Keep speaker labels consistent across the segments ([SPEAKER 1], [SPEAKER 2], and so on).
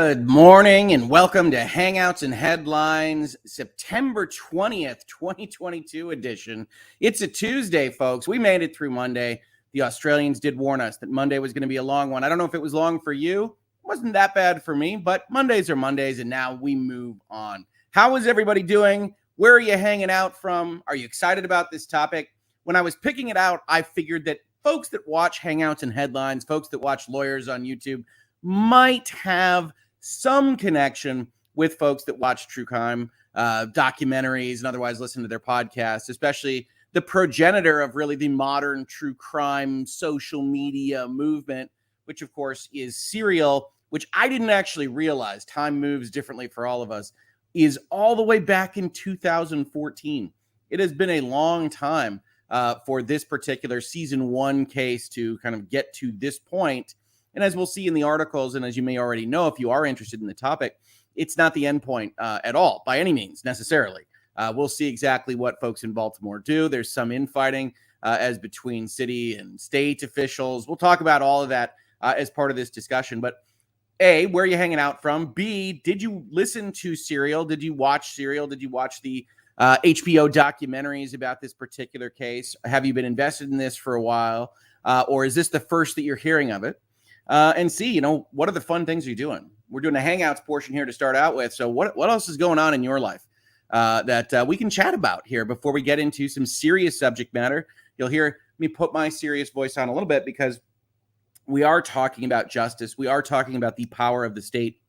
[SPEAKER 1] Good morning and welcome to Hangouts and Headlines, September 20th, 2022 edition. It's a Tuesday, folks. We made it through Monday. The Australians did warn us that Monday was going to be a long one. I don't know if it was long for you. It wasn't that bad for me, but Mondays are Mondays, and now we move on. How is everybody doing? Where are you hanging out from? Are you excited about this topic? When I was picking it out, I figured that folks that watch Hangouts and Headlines, folks that watch lawyers on YouTube, might have some connection with folks that watch true crime documentaries and otherwise listen to their podcasts, especially the progenitor of really the modern true crime social media movement, which of course is Serial, which I didn't actually realize, time moves differently for all of us, is all the way back in 2014. It has been a long time for this particular season one case to kind of get to this point. And as we'll see in the articles, and as you may already know, if you are interested in the topic, it's not the end point at all, by any means, necessarily. We'll see exactly what folks in Baltimore do. There's some infighting as between city and state officials. We'll talk about all of that as part of this discussion. But A, where are you hanging out from? B, did you listen to Serial? Did you watch Serial? Did you watch the HBO documentaries about this particular case? Have you been invested in this for a while? Or is this the first that you're hearing of it? And see, what are the fun things you're doing? We're doing a Hangouts portion here to start out with. So what else is going on in your life that we can chat about here before we get into some serious subject matter? You'll hear me put my serious voice on a little bit because we are talking about justice. We are talking about the power of the state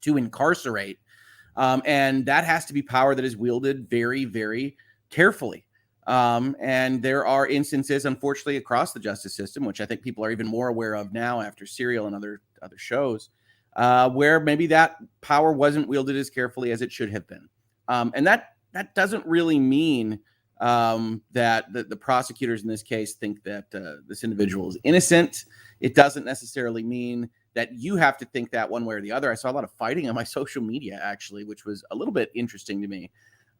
[SPEAKER 1] to incarcerate. And that has to be power that is wielded very, very carefully. And there are instances, unfortunately, across the justice system, which I think people are even more aware of now after Serial and other shows, where maybe that power wasn't wielded as carefully as it should have been. And that doesn't really mean that the prosecutors in this case think that this individual is innocent. It doesn't necessarily mean that you have to think that one way or the other. I saw a lot of fighting on my social media, actually, which was a little bit interesting to me.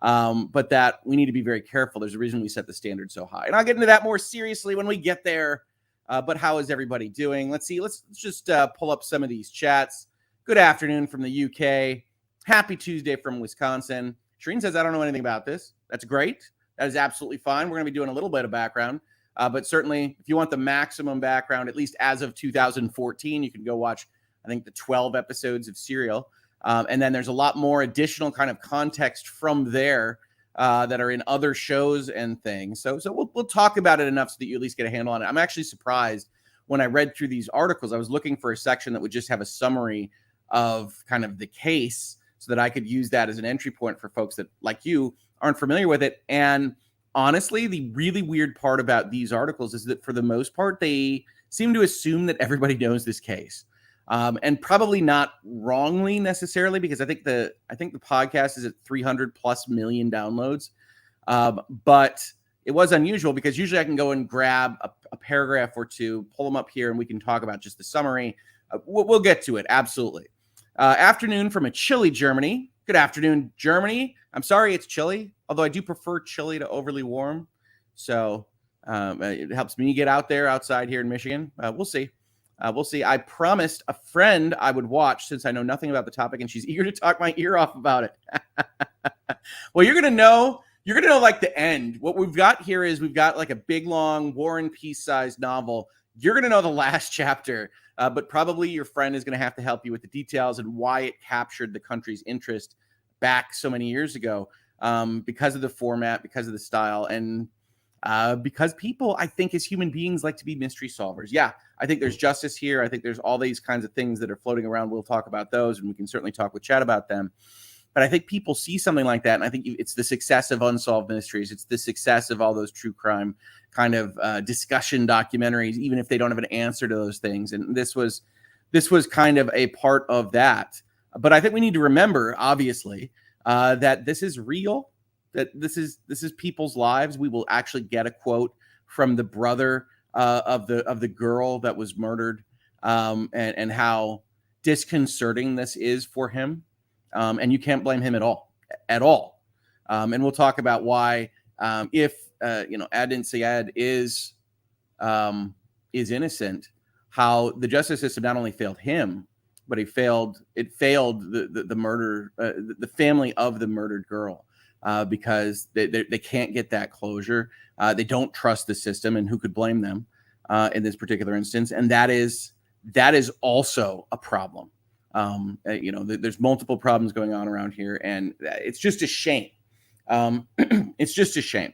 [SPEAKER 1] But that we need to be very careful. There's a reason we set the standard so high. And I'll get into that more seriously when we get there. But how is everybody doing? Let's see. Let's just pull up some of these chats. Good afternoon from the UK. Happy Tuesday from Wisconsin. Shereen says, I don't know anything about this. That's great. That is absolutely fine. We're going to be doing a little bit of background. But certainly, if you want the maximum background, at least as of 2014, you can go watch, I think, the 12 episodes of Serial. And then there's a lot more additional kind of context from there that are in other shows and things. So we'll talk about it enough so that you at least get a handle on it. I'm actually surprised when I read through these articles. I was looking for a section that would just have a summary of kind of the case so that I could use that as an entry point for folks that, like you, aren't familiar with it. And honestly, the really weird part about these articles is that for the most part, they seem to assume that everybody knows this case. And probably not wrongly necessarily, because I think the podcast is at 300 plus million downloads. But it was unusual because usually I can go and grab a paragraph or two, pull them up here, and we can talk about just the summary. We'll get to it. Absolutely. Afternoon from a chilly Germany. Good afternoon, Germany. I'm sorry it's chilly, although I do prefer chilly to overly warm. So it helps me get out there outside here in Michigan. We'll see. We'll see. I promised a friend I would watch since I know nothing about the topic, and she's eager to talk my ear off about it. Well, you're going to know like the end. What we've got here is we've got like a big, long War and Peace sized novel. You're going to know the last chapter, but probably your friend is going to have to help you with the details and why it captured the country's interest back so many years ago, because of the format, because of the style, and because people, I think, as human beings, like to be mystery solvers. Yeah, I think there's justice here. I think there's all these kinds of things that are floating around. We'll talk about those, and we can certainly talk with Chad about them. But I think people see something like that, and I think it's the success of Unsolved Mysteries. It's the success of all those true crime kind of discussion documentaries, even if they don't have an answer to those things. And this was kind of a part of that. But I think we need to remember, obviously, that this is real. That this is people's lives. We will actually get a quote from the brother of the girl that was murdered, and how disconcerting this is for him. And you can't blame him at all. And we'll talk about why, if Adnan Syed is innocent, how the justice system not only failed him, but it failed the murder, the family of the murdered girl, because they can't get that closure. They don't trust the system, and who could blame them in this particular instance? And that is also a problem. There's multiple problems going on around here, and it's just a shame. It's just a shame.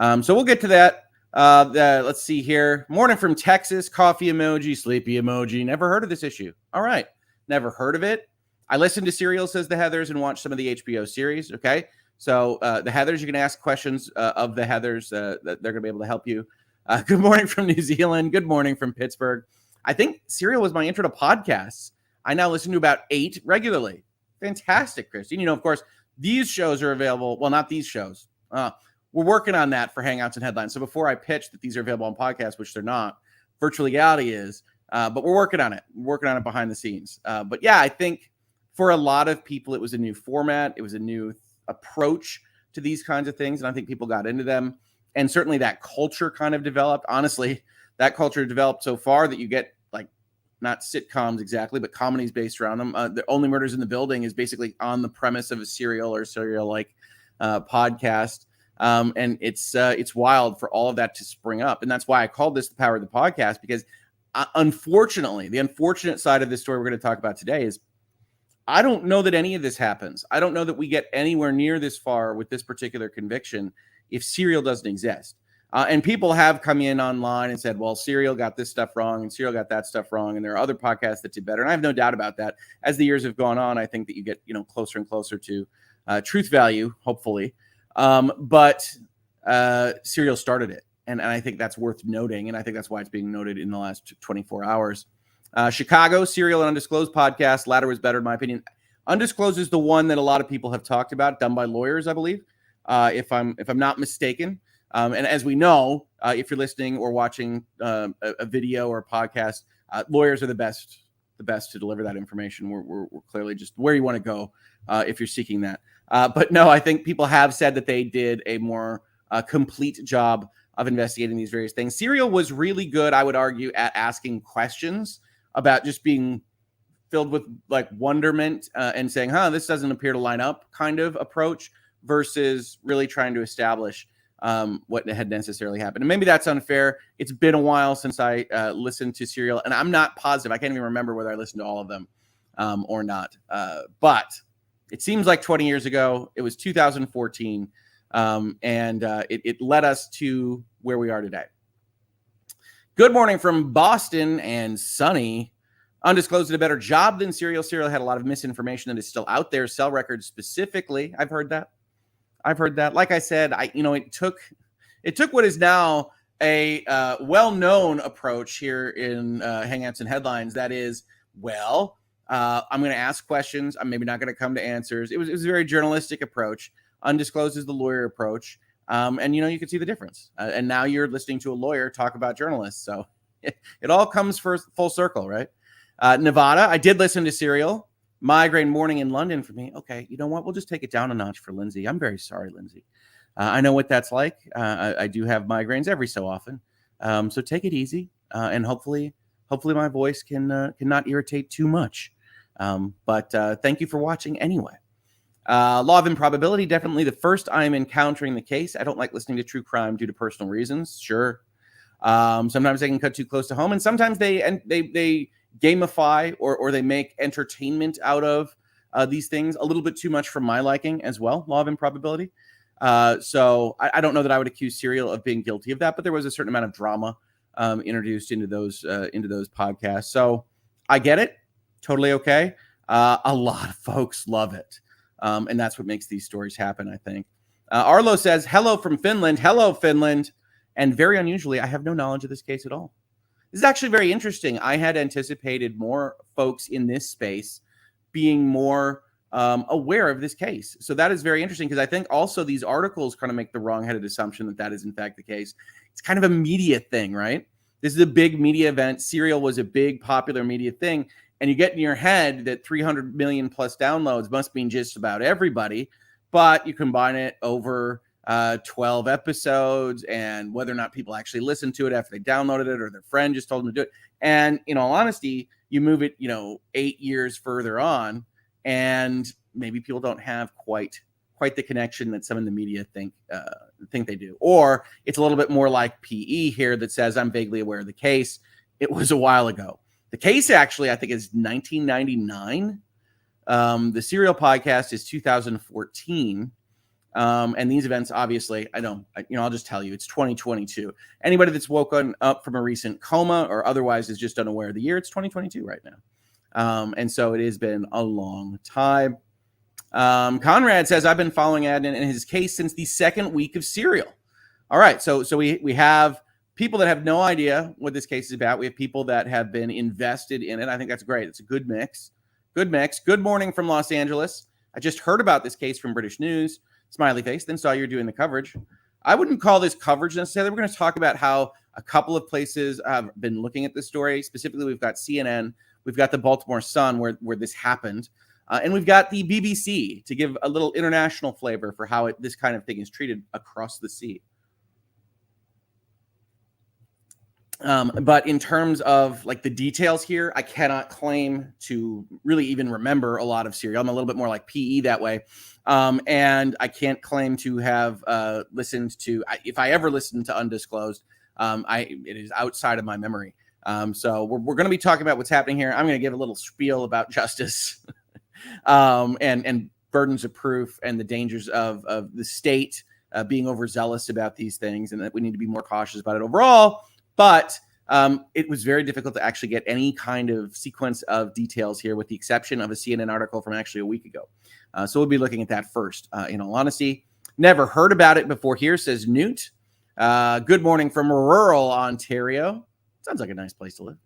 [SPEAKER 1] So we'll get to that. Let's see here. Morning from Texas. Coffee emoji, sleepy emoji. Never heard of this issue. All right. Never heard of it. I listened to Serial, says the Heathers, and watched some of the HBO series. Okay. So the Heathers, you can ask questions of the Heathers. That they're going to be able to help you. Good morning from New Zealand. Good morning from Pittsburgh. I think Serial was my intro to podcasts. I now listen to about 8 regularly. Fantastic, Christine. Of course, these shows are available. Well, not these shows. We're working on that for Hangouts and Headlines. So before I pitch that these are available on podcasts, which they're not, Virtual Legality is, but we're working on it. We're working on it behind the scenes. But yeah, I think for a lot of people, it was a new format. It was a new approach to these kinds of things. And I think people got into them. And certainly that culture kind of developed. Honestly, that culture developed so far that you get like not sitcoms exactly, but comedies based around them. The Only Murders in the Building is basically on the premise of a serial-like podcast. And it's wild for all of that to spring up. And that's why I called this the power of the podcast, because unfortunately, the unfortunate side of this story we're going to talk about today is I don't know that any of this happens. I don't know that we get anywhere near this far with this particular conviction if Serial doesn't exist. And people have come in online and said, well, Serial got this stuff wrong and Serial got that stuff wrong. And there are other podcasts that did better. And I have no doubt about that. As the years have gone on, I think that you get, closer and closer to truth value, hopefully. But Serial started it. And I think that's worth noting. And I think that's why it's being noted in the last 24 hours. Chicago, Serial and Undisclosed podcast. Latter was better, in my opinion. Undisclosed is the one that a lot of people have talked about, done by lawyers, I believe, if I'm not mistaken. And as we know, if you're listening or watching a video or a podcast, lawyers are the best to deliver that information. We're clearly just where you want to go if you're seeking that. But no, I think people have said that they did a more complete job of investigating these various things. Serial was really good, I would argue, at asking questions about just being filled with like wonderment and saying, this doesn't appear to line up kind of approach versus really trying to establish what had necessarily happened. And maybe that's unfair. It's been a while since I listened to Serial, and I'm not positive. I can't even remember whether I listened to all of them or not. But it seems like 20 years ago. It was 2014, and it led us to where we are today. Good morning from Boston and sunny. Undisclosed did a better job than Serial. Serial had a lot of misinformation that is still out there. Cell records specifically. I've heard that. Like I said, it took what is now a well-known approach here in Hangouts and Headlines. That is, I'm going to ask questions. I'm maybe not going to come to answers. It was a very journalistic approach. Undisclosed is the lawyer approach. And you can see the difference. And now you're listening to a lawyer talk about journalists. So it all comes full circle, right? Nevada, I did listen to Serial. Migraine morning in London for me. Okay, you know what? We'll just take it down a notch for Lindsay. I'm very sorry, Lindsay. I know what that's like. I do have migraines every so often. So take it easy. And hopefully my voice can not irritate too much. But thank you for watching anyway. Law of improbability, definitely the first I'm encountering the case. I don't like listening to true crime due to personal reasons. Sure. Sometimes they can cut too close to home, and sometimes they gamify or they make entertainment out of these things a little bit too much for my liking as well. Law of improbability. So I don't know that I would accuse Serial of being guilty of that, but there was a certain amount of drama introduced into those podcasts. So I get it. Totally okay. A lot of folks love it. And that's what makes these stories happen, I think. Arlo says, hello from Finland. Hello, Finland. And very unusually, I have no knowledge of this case at all. This is actually very interesting. I had anticipated more folks in this space being more aware of this case. So that is very interesting, because I think also these articles kind of make the wrong-headed assumption that is in fact the case. It's kind of a media thing, right? This is a big media event. Serial was a big popular media thing. And you get in your head that 300 million plus downloads must mean just about everybody. But you combine it over 12 episodes, and whether or not people actually listened to it after they downloaded it or their friend just told them to do it. And in all honesty, you move it, 8 years further on, and maybe people don't have quite the connection that some in the media think they do. Or it's a little bit more like PE here that says, I'm vaguely aware of the case. It was a while ago. The case actually, I think, is 1999. The Serial podcast is 2014. And these events, obviously, I'll just tell you, it's 2022. Anybody that's woken up from a recent coma or otherwise is just unaware of the year, it's 2022 right now. And so it has been a long time. Conrad says, I've been following Adnan in his case since the second week of Serial. All right. So we have people that have no idea what this case is about. We have people that have been invested in it. I think that's great. It's a good mix. Good morning from Los Angeles. I just heard about this case from British News. Smiley face, then saw you're doing the coverage. I wouldn't call this coverage necessarily. We're going to talk about how a couple of places have been looking at this story. Specifically, we've got CNN, we've got the Baltimore Sun where this happened, and we've got the BBC to give a little international flavor for how this kind of thing is treated across the sea. But in terms of like the details here, I cannot claim to really even remember a lot of Serial. I'm a little bit more like PE that way. And I can't claim to have listened to, if I ever listened to Undisclosed, it is outside of my memory. So we're going to be talking about what's happening here. I'm going to give a little spiel about justice and burdens of proof and the dangers of the state being overzealous about these things, and that we need to be more cautious about it overall. But it was very difficult to actually get any kind of sequence of details here, with the exception of a CNN article from actually a week ago. So we'll be looking at that first. In all honesty, never heard about it before here, says Newt. Good morning from rural Ontario. Sounds like a nice place to live.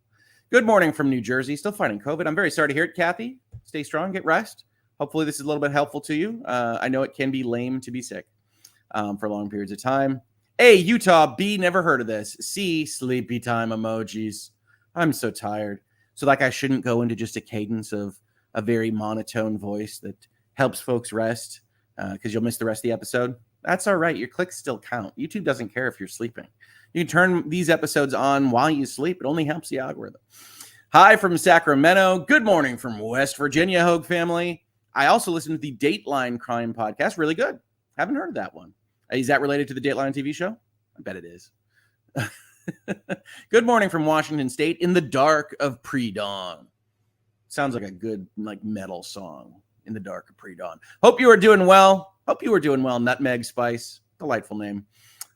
[SPEAKER 1] Good morning from New Jersey. Still fighting COVID. I'm very sorry to hear it, Kathy. Stay strong. Get rest. Hopefully this is a little bit helpful to you. I know it can be lame to be sick for long periods of time. A, Utah. B, never heard of this. C, sleepy time emojis. I'm so tired. So like I shouldn't go into just a cadence of a very monotone voice that helps folks rest because you'll miss the rest of the episode. That's all right. Your clicks still count. YouTube doesn't care if you're sleeping. You can turn these episodes on while you sleep. It only helps the algorithm. Hi from Sacramento. Good morning from West Virginia, Hoeg family. I also listen to the Dateline Crime Podcast. Really good. Haven't heard of that one. Is that related to the Dateline TV show? I bet it is. Good morning from Washington State in the dark of pre-dawn. Sounds like a good metal song, in the dark of pre-dawn. Hope you are doing well. Nutmeg Spice. Delightful name.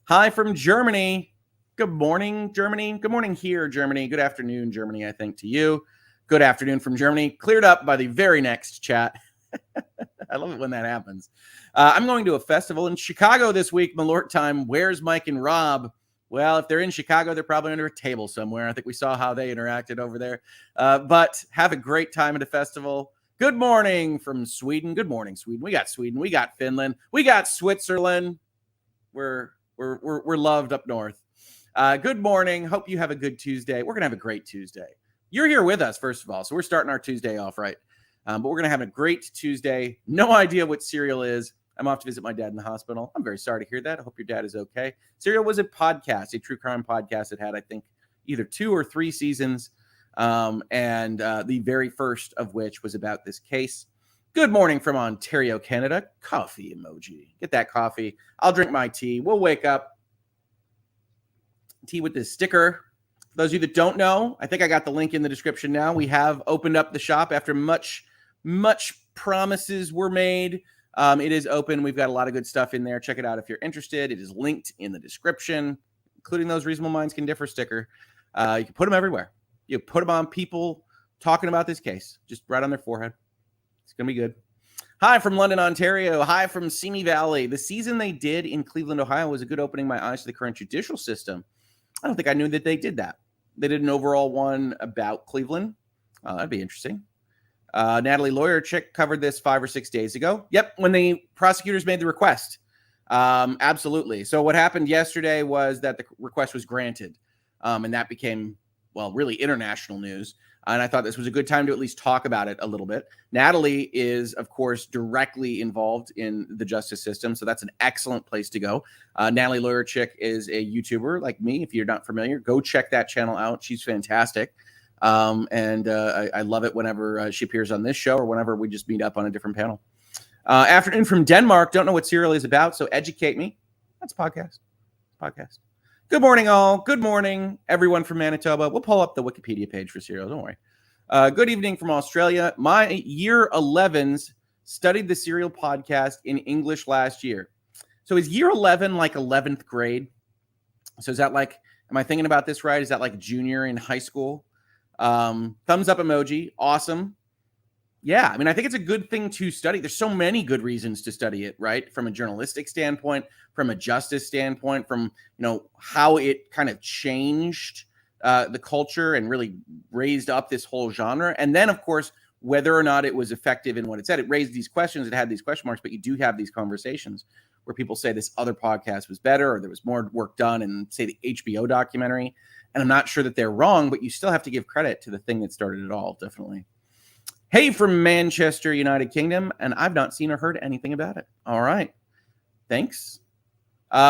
[SPEAKER 1] Hi from Germany. Good morning, Germany. Good morning here, Germany. Good afternoon, Germany, I think, to you. Good afternoon from Germany. Cleared up by the very next chat. I love it when that happens. I'm going to a festival in Chicago this week, Malort time. Where's Mike and Rob? Well, if they're in Chicago, they're probably under a table somewhere. I think we saw how they interacted over there. But have a great time at a festival. Good morning from Sweden. Good morning, Sweden. We got Sweden. We got Finland. We got Switzerland. We're loved up north. Good morning. Hope you have a good Tuesday. We're going to have a great Tuesday. You're here with us, first of all. So we're starting our Tuesday off right. But we're going to have a great Tuesday. No idea what Serial is. I'm off to visit my dad in the hospital. I'm very sorry to hear that. I hope your dad is okay. Serial was a podcast, a true crime podcast that had, I think, either 2 or 3 seasons. And the very first of which was about this case. Good morning from Ontario, Canada. Coffee emoji. Get that coffee. I'll drink my tea. We'll wake up. Tea with this sticker. For those of you that don't know, I think I got the link in the description now. We have opened up the shop after much promises were made. It is open. We've got a lot of good stuff in there. Check it out if you're interested. It is linked in the description, including those Reasonable Minds Can Differ sticker. You can put them everywhere. You put them on people talking about this case, just right on their forehead. It's going to be good. Hi from London, Ontario. Hi from Simi Valley. The season they did in Cleveland, Ohio was a good opening my eyes to the current judicial system. I don't think I knew that they did that. They did an overall one about Cleveland. That'd be interesting. Natalie Lawyer Chick covered this 5 or 6 days ago. Yep, when the prosecutors made the request. Absolutely. So what happened yesterday was that the request was granted. And that became, well, really international news. And I thought this was a good time to at least talk about it a little bit. Natalie is, of course, directly involved in the justice system, so that's an excellent place to go. Natalie Lawyer Chick is a YouTuber like me. If you're not familiar, go check that channel out. She's fantastic. I love it whenever she appears on this show or whenever we just meet up on a different panel. Afternoon from Denmark. Don't know what Serial is about, so educate me. That's a podcast. Podcast. Good morning, all. Good morning, everyone from Manitoba. We'll pull up the Wikipedia page for Serial. Don't worry. Good evening from Australia. My year 11s studied the Serial podcast in English last year. So is year 11 like 11th grade? So is that like, am I thinking about this right? Is that like junior in high school? Thumbs up emoji. Awesome. Yeah, I mean, I think it's a good thing to study. There's so many good reasons to study it, right? From a journalistic standpoint, from a justice standpoint, from, how it kind of changed the culture and really raised up this whole genre. And then, of course, whether or not it was effective in what it said, it raised these questions. It had these question marks, but you do have these conversations where people say this other podcast was better or there was more work done in, say, the HBO documentary. And I'm not sure that they're wrong, but you still have to give credit to the thing that started it all, definitely. Hey, from Manchester, United Kingdom, and I've not seen or heard anything about it. All right. Thanks.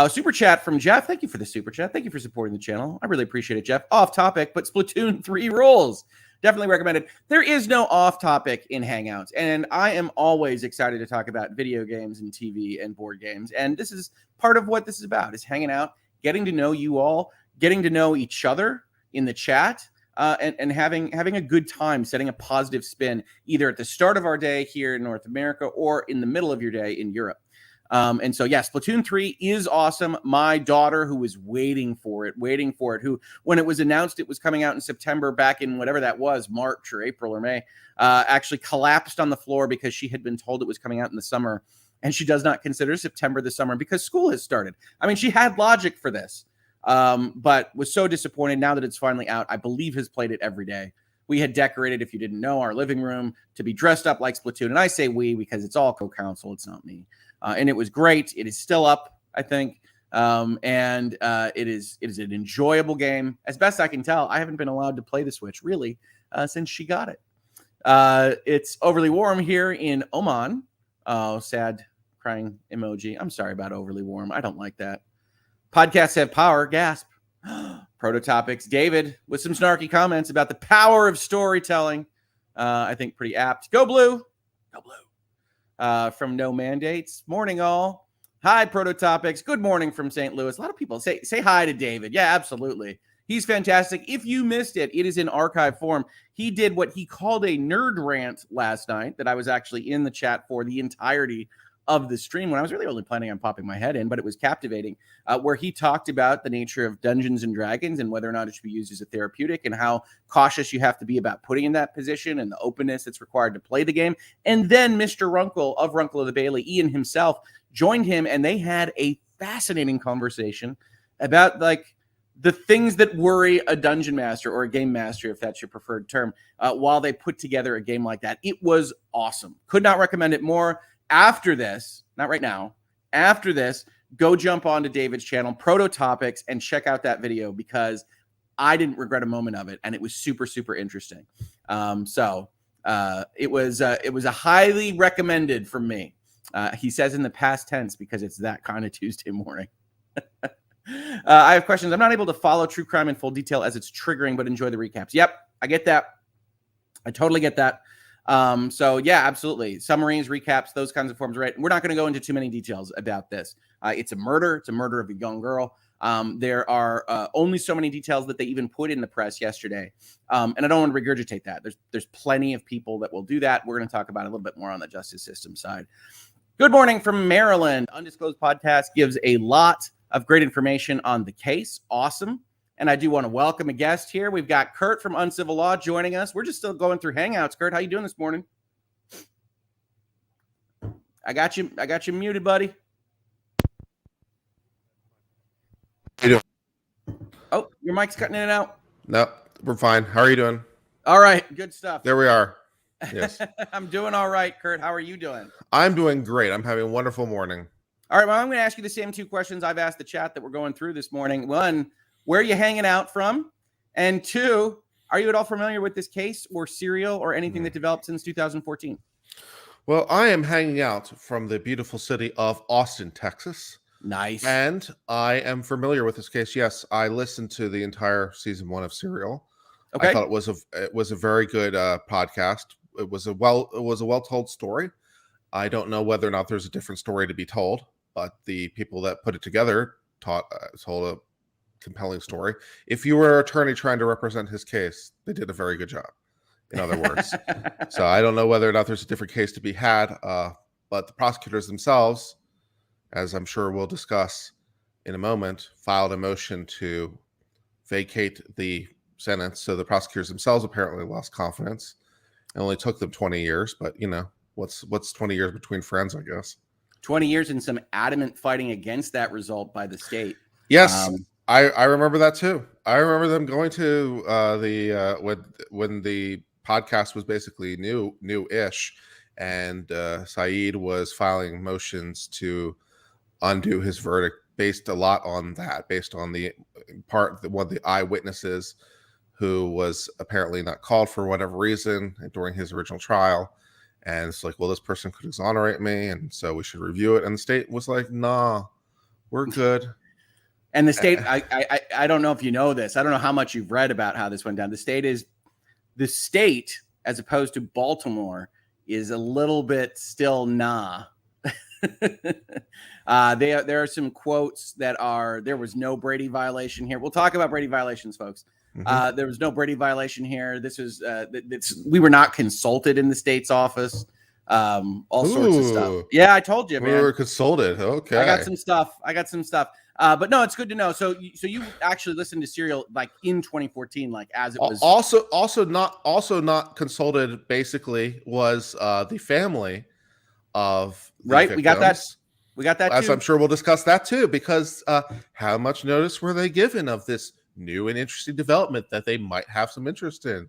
[SPEAKER 1] Super chat from Jeff. Thank you for the super chat. Thank you for supporting the channel. I really appreciate it, Jeff. Off topic, but Splatoon 3 rules. Definitely recommended. There is no off topic in Hangouts, and I am always excited to talk about video games and TV and board games, and this is part of what this is about, is hanging out, getting to know you all, getting to know each other in the chat, and having a good time, setting a positive spin, either at the start of our day here in North America or in the middle of your day in Europe. And so, yes, Splatoon 3 is awesome. My daughter, who was waiting for it, who, when it was announced it was coming out in September, back in whatever that was, March or April or May, actually collapsed on the floor because she had been told it was coming out in the summer. And she does not consider September the summer because school has started. I mean, she had logic for this. But was so disappointed now that it's finally out. I believe has played it every day. We had decorated, if you didn't know, our living room to be dressed up like Splatoon. And I say we because it's all co-counsel. It's not me. And it was great. It is still up, I think. It is an enjoyable game. As best I can tell, I haven't been allowed to play the Switch, really, since she got it. It's overly warm here in Oman. Oh, sad crying emoji. I'm sorry about overly warm. I don't like that. Podcasts have power. Gasp. Prototopics. David with some snarky comments about the power of storytelling. I think pretty apt. Go blue. Go blue. From No Mandates. Morning, all. Hi, Prototopics. Good morning from St. Louis. A lot of people say hi to David. Yeah, absolutely. He's fantastic. If you missed it, it is in archive form. He did what he called a nerd rant last night that I was actually in the chat for the entirety of the stream when I was really only planning on popping my head in, but it was captivating, where he talked about the nature of Dungeons and Dragons and whether or not it should be used as a therapeutic and how cautious you have to be about putting in that position and the openness that's required to play the game. And then Mr. Runkle of Runkle of the Bailey, Ian himself, joined him, and they had a fascinating conversation about like the things that worry a dungeon master or a game master, if that's your preferred term, while they put together a game like that. It was awesome. Could not recommend it more. After this, not right now, after this, go jump onto David's channel, Prototopics, and check out that video because I didn't regret a moment of it, and it was super, super interesting. It was a highly recommended from me. He says in the past tense because it's that kind of Tuesday morning. I have questions. I'm not able to follow true crime in full detail as it's triggering, but enjoy the recaps. Yep, I get that. I totally get that. So yeah, absolutely. Summaries, recaps, those kinds of forms, right? We're not going to go into too many details about this. It's a murder. It's a murder of a young girl. There are only so many details that they even put in the press yesterday. And I don't want to regurgitate that. There's plenty of people that will do that. We're going to talk about it a little bit more on the justice system side. Good morning from Maryland. Undisclosed Podcast gives a lot of great information on the case. Awesome. And I do want to welcome a guest here. We've got Kurt from Uncivil Law joining us. We're just still going through Hangouts. Kurt, how you doing this morning? I got you muted, buddy.
[SPEAKER 2] How you doing?
[SPEAKER 1] Oh, your mic's cutting in and out.
[SPEAKER 2] No, we're fine. How are you doing?
[SPEAKER 1] All right, good stuff.
[SPEAKER 2] There we are. Yes.
[SPEAKER 1] I'm doing all right, Kurt. How are you doing?
[SPEAKER 2] I'm doing great. I'm having a wonderful morning.
[SPEAKER 1] All right, well, I'm going to ask you the same two questions I've asked the chat that we're going through this morning. One, where are you hanging out from? And two, Are you at all familiar with this case or Serial or anything that developed since 2014?
[SPEAKER 2] Well, I am hanging out from the beautiful city of Austin, Texas.
[SPEAKER 1] Nice.
[SPEAKER 2] And I am familiar with this case. Yes, I listened to the entire season 1 of Serial.
[SPEAKER 1] Okay.
[SPEAKER 2] I thought it was a very good podcast. It was a well told story. I don't know whether or not there's a different story to be told, but the people that put it together told a compelling story. If you were an attorney trying to represent his case, they did a very good job. In other words, so I don't know whether or not there's a different case to be had, but the prosecutors themselves, as I'm sure we'll discuss in a moment, filed a motion to vacate the sentence. So the prosecutors themselves apparently lost confidence. It only took them 20 years, but what's 20 years between friends, I guess.
[SPEAKER 1] 20 years and some adamant fighting against that result by the state.
[SPEAKER 2] Yes, I remember that too. I remember them going to when the podcast was basically new-ish, and Syed was filing motions to undo his verdict based a lot on that, based on one of the eyewitnesses who was apparently not called for whatever reason during his original trial. And it's like, well, this person could exonerate me, and so we should review it. And the state was like, nah, we're good.
[SPEAKER 1] And the state, I don't know if you know this. I don't know how much you've read about how this went down. The state, as opposed to Baltimore, is a little bit still nah. There are some quotes that are, there was no Brady violation here. We'll talk about Brady violations, folks. There was no Brady violation here. This was we were not consulted in the state's office. All sorts of stuff. Yeah, I told you, man.
[SPEAKER 2] We were consulted. Okay.
[SPEAKER 1] I got some stuff. But no, it's good to know. So you actually listened to Serial like in 2014, like as it was.
[SPEAKER 2] Also not consulted. Basically, was the family of the
[SPEAKER 1] right.
[SPEAKER 2] victims.
[SPEAKER 1] We got that.
[SPEAKER 2] As
[SPEAKER 1] too.
[SPEAKER 2] I'm sure we'll discuss that too, because how much notice were they given of this new and interesting development that they might have some interest in?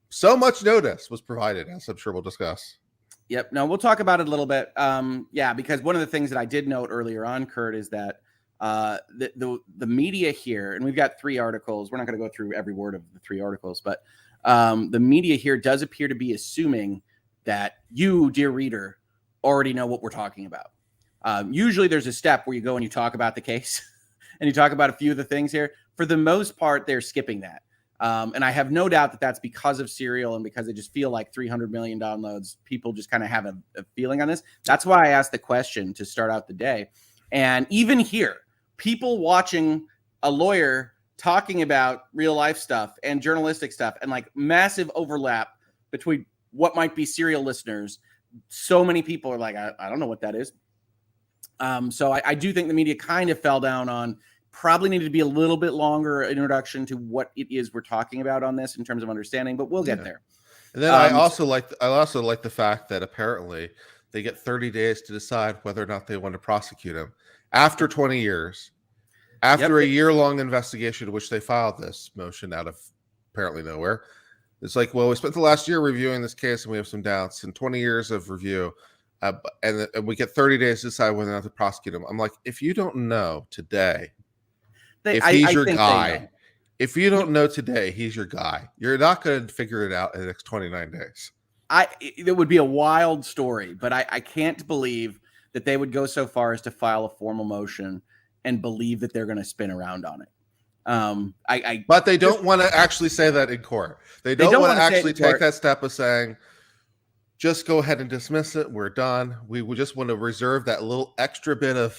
[SPEAKER 2] So much notice was provided, as I'm sure we'll discuss.
[SPEAKER 1] Yep. No, we'll talk about it a little bit. Yeah, because one of the things that I did note earlier on, Kurt, is that the media here, and we've got 3 articles. We're not going to go through every word of the 3 articles, but the media here does appear to be assuming that you, dear reader, already know what we're talking about. Usually there's a step where you go and you talk about the case and you talk about a few of the things here. For the most part, they're skipping that. And I have no doubt that that's because of Serial and because they just feel like 300 million downloads. People just kind of have a feeling on this. That's why I asked the question to start out the day. And even here, people watching a lawyer talking about real life stuff and journalistic stuff and like massive overlap between what might be Serial listeners. So many people are like, I don't know what that is. So I do think the media kind of fell down on probably needed to be a little bit longer introduction to what it is we're talking about on this in terms of understanding, but we'll get there.
[SPEAKER 2] And then I also like the fact that apparently they get 30 days to decide whether or not they want to prosecute him after 20 years, after a year-long investigation, which they filed this motion out of apparently nowhere. It's like, well, we spent the last year reviewing this case and we have some doubts, and 20 years of review, and we get 30 days to decide whether or not to prosecute him. I'm like, if you don't know today, if he's your guy, if you don't know today, he's your guy, you're not going to figure it out in the next 29 days.
[SPEAKER 1] It would be a wild story, but I can't believe that they would go so far as to file a formal motion and believe that they're going to spin around on it.
[SPEAKER 2] But they don't want to actually say that in court. They don't want to actually take that step of saying, just go ahead and dismiss it. We're done. We just want to reserve that little extra bit of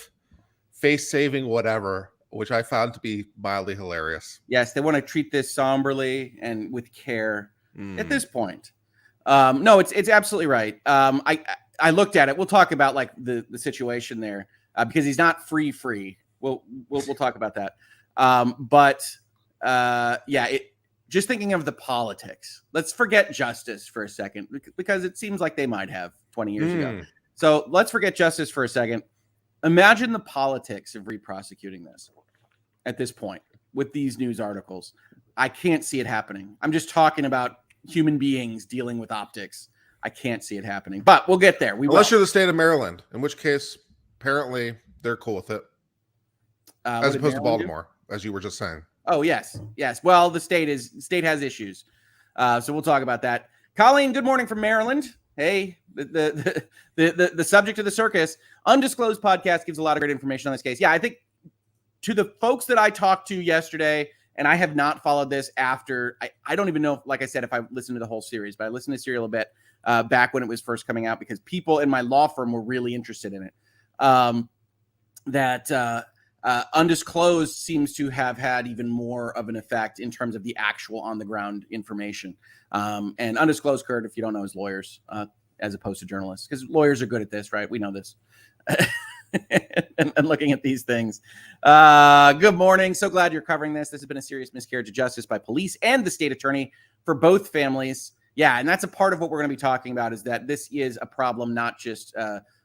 [SPEAKER 2] face-saving whatever, which I found to be mildly hilarious.
[SPEAKER 1] Yes, they want to treat this somberly and with care at this point. No, it's absolutely right. I looked at it. We'll talk about like the situation there because he's not free. We'll talk about that. Just thinking of the politics. Let's forget justice for a second because it seems like they might have 20 years ago. So let's forget justice for a second. Imagine the politics of re-prosecuting this at this point with these news articles. I can't see it happening. I'm just talking about human beings dealing with optics. I can't see it happening, but we'll get there.
[SPEAKER 2] Unless you're the state of Maryland, in which case apparently they're cool with it, as opposed to Baltimore, as you were just saying.
[SPEAKER 1] Oh yes. Well, the state has issues. So we'll talk about that. Colleen, good morning from Maryland. Hey, the subject of the circus, undisclosed podcast gives a lot of great information on this case. Yeah, I think to the folks that I talked to yesterday, and I have not followed this after, I don't even know, like I said, if I listened to the whole series, but I listened to Serial a bit back when it was first coming out because people in my law firm were really interested in it. Undisclosed seems to have had even more of an effect in terms of the actual on-the-ground information. And undisclosed, Kurt, if you don't know, is lawyers as opposed to journalists, because lawyers are good at this, right? We know this. and looking at these things. Good morning. So glad you're covering this. This has been a serious miscarriage of justice by police and the state attorney for both families. Yeah, and that's a part of what we're going to be talking about, is that this is a problem not just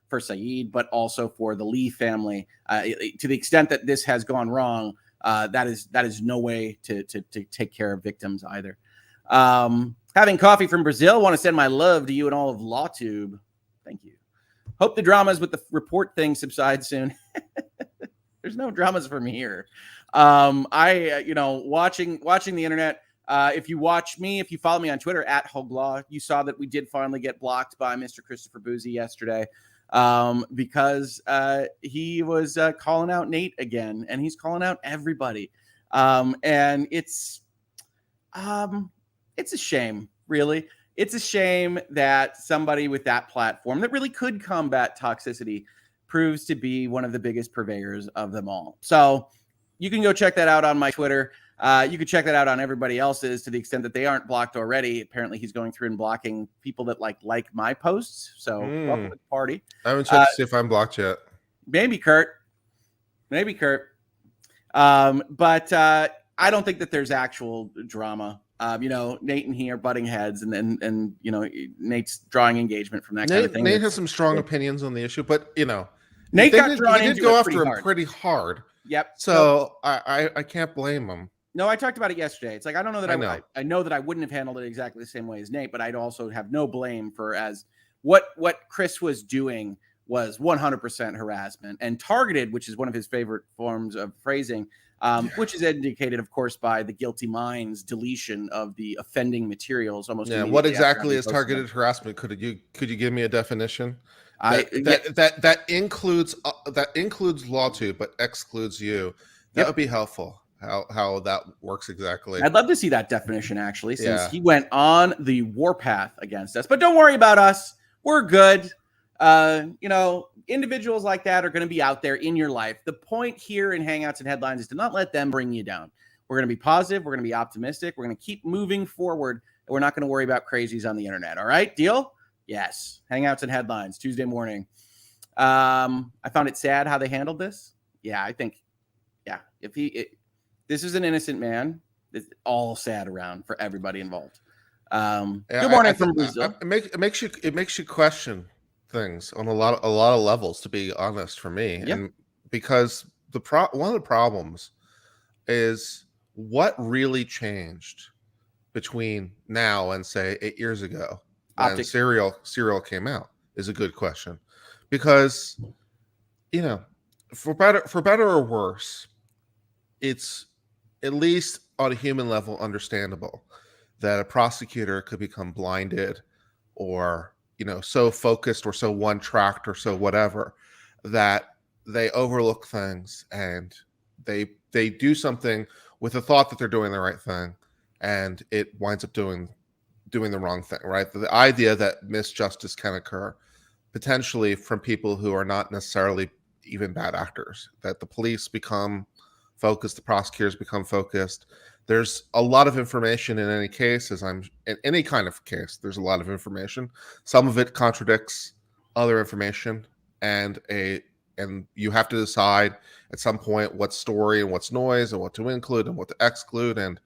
[SPEAKER 1] for Syed, but also for the Lee family. To the extent that this has gone wrong, that is no way to take care of victims either. Having coffee from Brazil. Want to send my love to you and all of LawTube. Thank you. Hope the dramas with the report thing subside soon. There's no dramas from here. Watching the internet. If you follow me on Twitter at Hoeg Law, you saw that we did finally get blocked by Mr. Christopher Boozy yesterday because he was calling out Nate again, and he's calling out everybody. And it's a shame, really. It's a shame that somebody with that platform that really could combat toxicity proves to be one of the biggest purveyors of them all. So you can go check that out on my Twitter. You can check that out on everybody else's to the extent that they aren't blocked already. Apparently, he's going through and blocking people that like my posts. So welcome to the party.
[SPEAKER 2] I haven't checked to see if I'm blocked yet.
[SPEAKER 1] Maybe Kurt. But I don't think that there's actual drama. Nate and he are butting heads, and Nate's drawing engagement from that kind of thing.
[SPEAKER 2] Nate has some strong opinions on the issue, but
[SPEAKER 1] Nate got drawn into it. He did go after him
[SPEAKER 2] pretty hard.
[SPEAKER 1] Yep.
[SPEAKER 2] So I can't blame him.
[SPEAKER 1] No, I talked about it yesterday. It's like I don't know that I know that I wouldn't have handled it exactly the same way as Nate, but I'd also have no blame for as what Chris was doing was 100% harassment and targeted, which is one of his favorite forms of phrasing. Which is indicated, of course, by the guilty minds deletion of the offending materials. Almost.
[SPEAKER 2] Yeah. What exactly is targeted harassment? Could you give me a definition? That includes LawTube, but excludes you. That would be helpful. How that works exactly.
[SPEAKER 1] I'd love to see that definition actually, since he went on the warpath against us. But don't worry about us. We're good. Individuals like that are going to be out there in your life. The point here in Hangouts and Headlines is to not let them bring you down. We're going to be positive. We're going to be optimistic. We're going to keep moving forward. And we're not going to worry about crazies on the internet. All right? Deal? Yes. Hangouts and Headlines, Tuesday morning. I found it sad how they handled this. Yeah, I think, this is an innocent man. It's all sad around for everybody involved. Good morning from Brazil.
[SPEAKER 2] It makes you question things on a lot of levels, to be honest, for me.
[SPEAKER 1] Yep.
[SPEAKER 2] And because one of the problems is what really changed between now and say 8 years ago when Serial came out is a good question, because for better or worse, it's at least on a human level understandable that a prosecutor could become blinded or so focused or so one-tracked or so whatever that they overlook things and they do something with the thought that they're doing the right thing, and it winds up doing the wrong thing, right? The idea that misjustice can occur potentially from people who are not necessarily even bad actors, that the police become focused, the prosecutors become focused. There's a lot of information in any case, in any kind of case, there's a lot of information. Some of it contradicts other information, and you have to decide at some point what's story and what's noise and what to include and what to exclude. And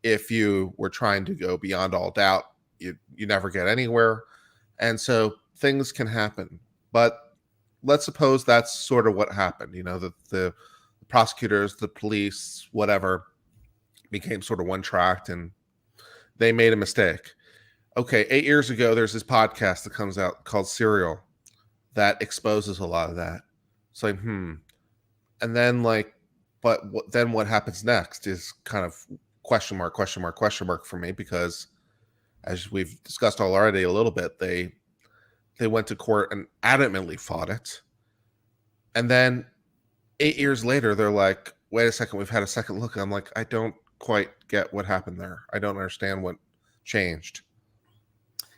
[SPEAKER 2] if you were trying to go beyond all doubt, you never get anywhere. And so things can happen. But let's suppose that's sort of what happened. The prosecutors, the police, whatever, became sort of one-tracked and they made a mistake. Okay, 8 years ago, there's this podcast that comes out called Serial that exposes a lot of that. It's like, and then then what happens next is kind of question mark for me, because as we've discussed already a little bit, they went to court and adamantly fought it. And then 8 years later, they're like, wait a second, we've had a second look. I'm like, I don't quite get what happened there. I don't understand what changed.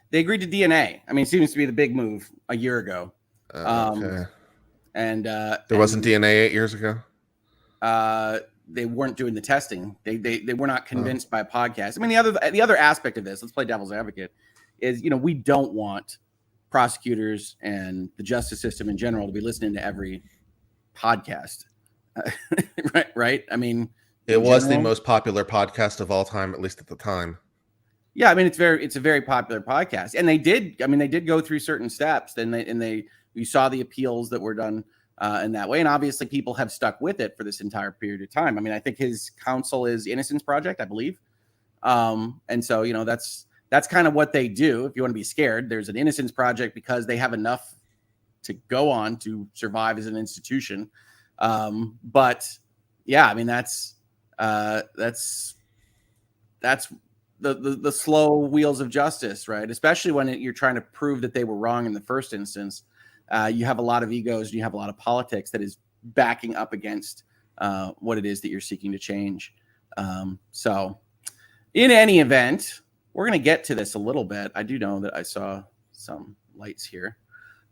[SPEAKER 1] They agreed to DNA. I mean, it seems to be the big move a year ago.
[SPEAKER 2] Okay.
[SPEAKER 1] And
[SPEAKER 2] there wasn't DNA 8 years ago?
[SPEAKER 1] They weren't doing the testing. They were not convinced by a podcast. I mean, the other aspect of this, let's play devil's advocate, is, we don't want prosecutors and the justice system in general to be listening to every podcast. Right? I mean,
[SPEAKER 2] it was the most popular podcast of all time, at least at the time.
[SPEAKER 1] Yeah, I mean, it's a very popular podcast, and they did go through certain steps, and you saw the appeals that were done in that way, and obviously people have stuck with it for this entire period of time. I mean, I think his counsel is Innocence Project, I believe, and so that's kind of what they do. If you want to be scared, there's an Innocence Project because they have enough to go on to survive as an institution. But yeah, I mean, that's the slow wheels of justice, right? Especially when you're trying to prove that they were wrong in the first instance. You have a lot of egos and you have a lot of politics that is backing up against what it is that you're seeking to change. So in any event, we're going to get to this a little bit. I do know that I saw some lights here.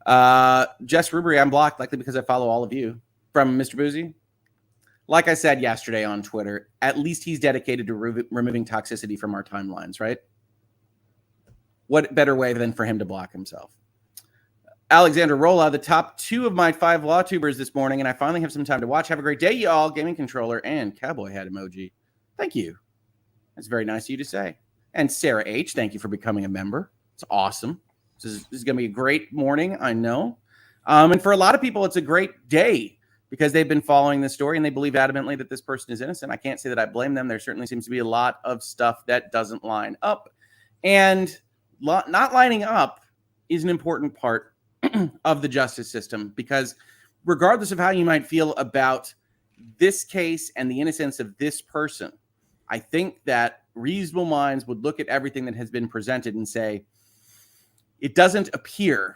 [SPEAKER 1] Jess Rubery, I'm blocked, likely because I follow all of you. From Mr. Boozy. Like I said yesterday on Twitter, at least he's dedicated to removing toxicity from our timelines, right? What better way than for him to block himself? Alexander Rolla, the top 2 of my 5 law tubers this morning, and I finally have some time to watch. Have a great day, y'all. Gaming controller and cowboy hat emoji. Thank you. That's very nice of you to say. And Sarah H., thank you for becoming a member. It's awesome. This is going to be a great morning, I know. And for a lot of people, it's a great day, because they've been following this story and they believe adamantly that this person is innocent. I can't say that I blame them. There certainly seems to be a lot of stuff that doesn't line up. And not lining up is an important part of the justice system, because regardless of how you might feel about this case and the innocence of this person, I think that reasonable minds would look at everything that has been presented and say, it doesn't appear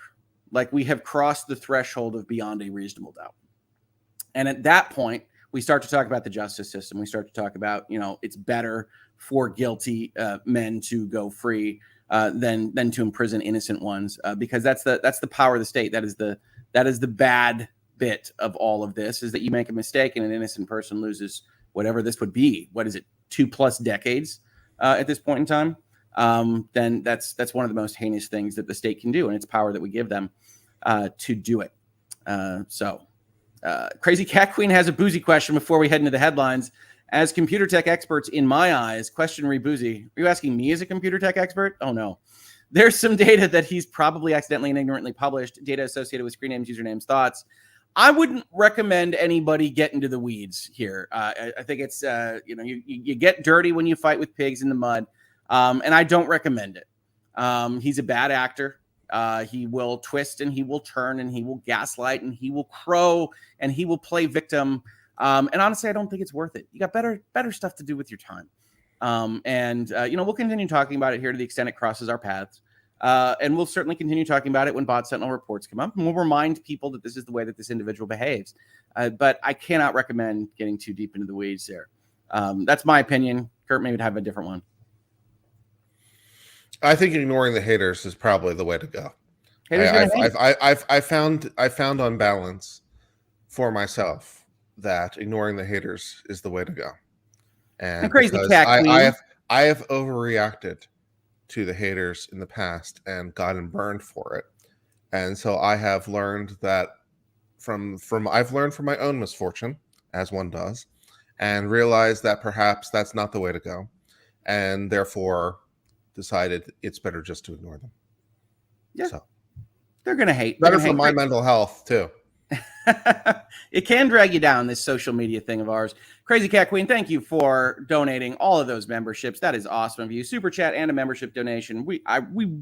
[SPEAKER 1] like we have crossed the threshold of beyond a reasonable doubt. And at that point, we start to talk about the justice system. We start to talk about, it's better for guilty men to go free than to imprison innocent ones, because that's the power of the state. That is the bad bit of all of this, is that you make a mistake and an innocent person loses whatever this would be. What is it, 2+ decades at this point in time? Then that's one of the most heinous things that the state can do, and it's power that we give them to do it. Crazy Cat Queen has a Boozy question before we head into the headlines. As computer tech experts, in my eyes, question Boozy. Are you asking me as a computer tech expert? Oh, no. There's some data that he's probably accidentally and ignorantly published, data associated with screen names, usernames, thoughts. I wouldn't recommend anybody get into the weeds here. I think it's, you get dirty when you fight with pigs in the mud, and I don't recommend it. He's a bad actor. He will twist and he will turn and he will gaslight and he will crow and he will play victim. And honestly, I don't think it's worth it. You got better stuff to do with your time. We'll continue talking about it here to the extent it crosses our paths. And we'll certainly continue talking about it when Bot Sentinel reports come up. And we'll remind people that this is the way that this individual behaves. But I cannot recommend getting too deep into the weeds there. That's my opinion. Kurt maybe would have a different one.
[SPEAKER 2] I think ignoring the haters is probably the way to go. I found on balance for myself that ignoring the haters is the way to go. And
[SPEAKER 1] Crazy Cat Queen.
[SPEAKER 2] I have overreacted to the haters in the past and gotten burned for it. And so I have learned that I've learned from my own misfortune, as one does, and realized that perhaps that's not the way to go. And therefore decided it's better just to ignore them.
[SPEAKER 1] Yeah. So they're going to hate.
[SPEAKER 2] Better for my mental health too.
[SPEAKER 1] It can drag you down, this social media thing of ours. Crazy Cat Queen, thank you for donating all of those memberships. That is awesome of you. Super chat and a membership donation. We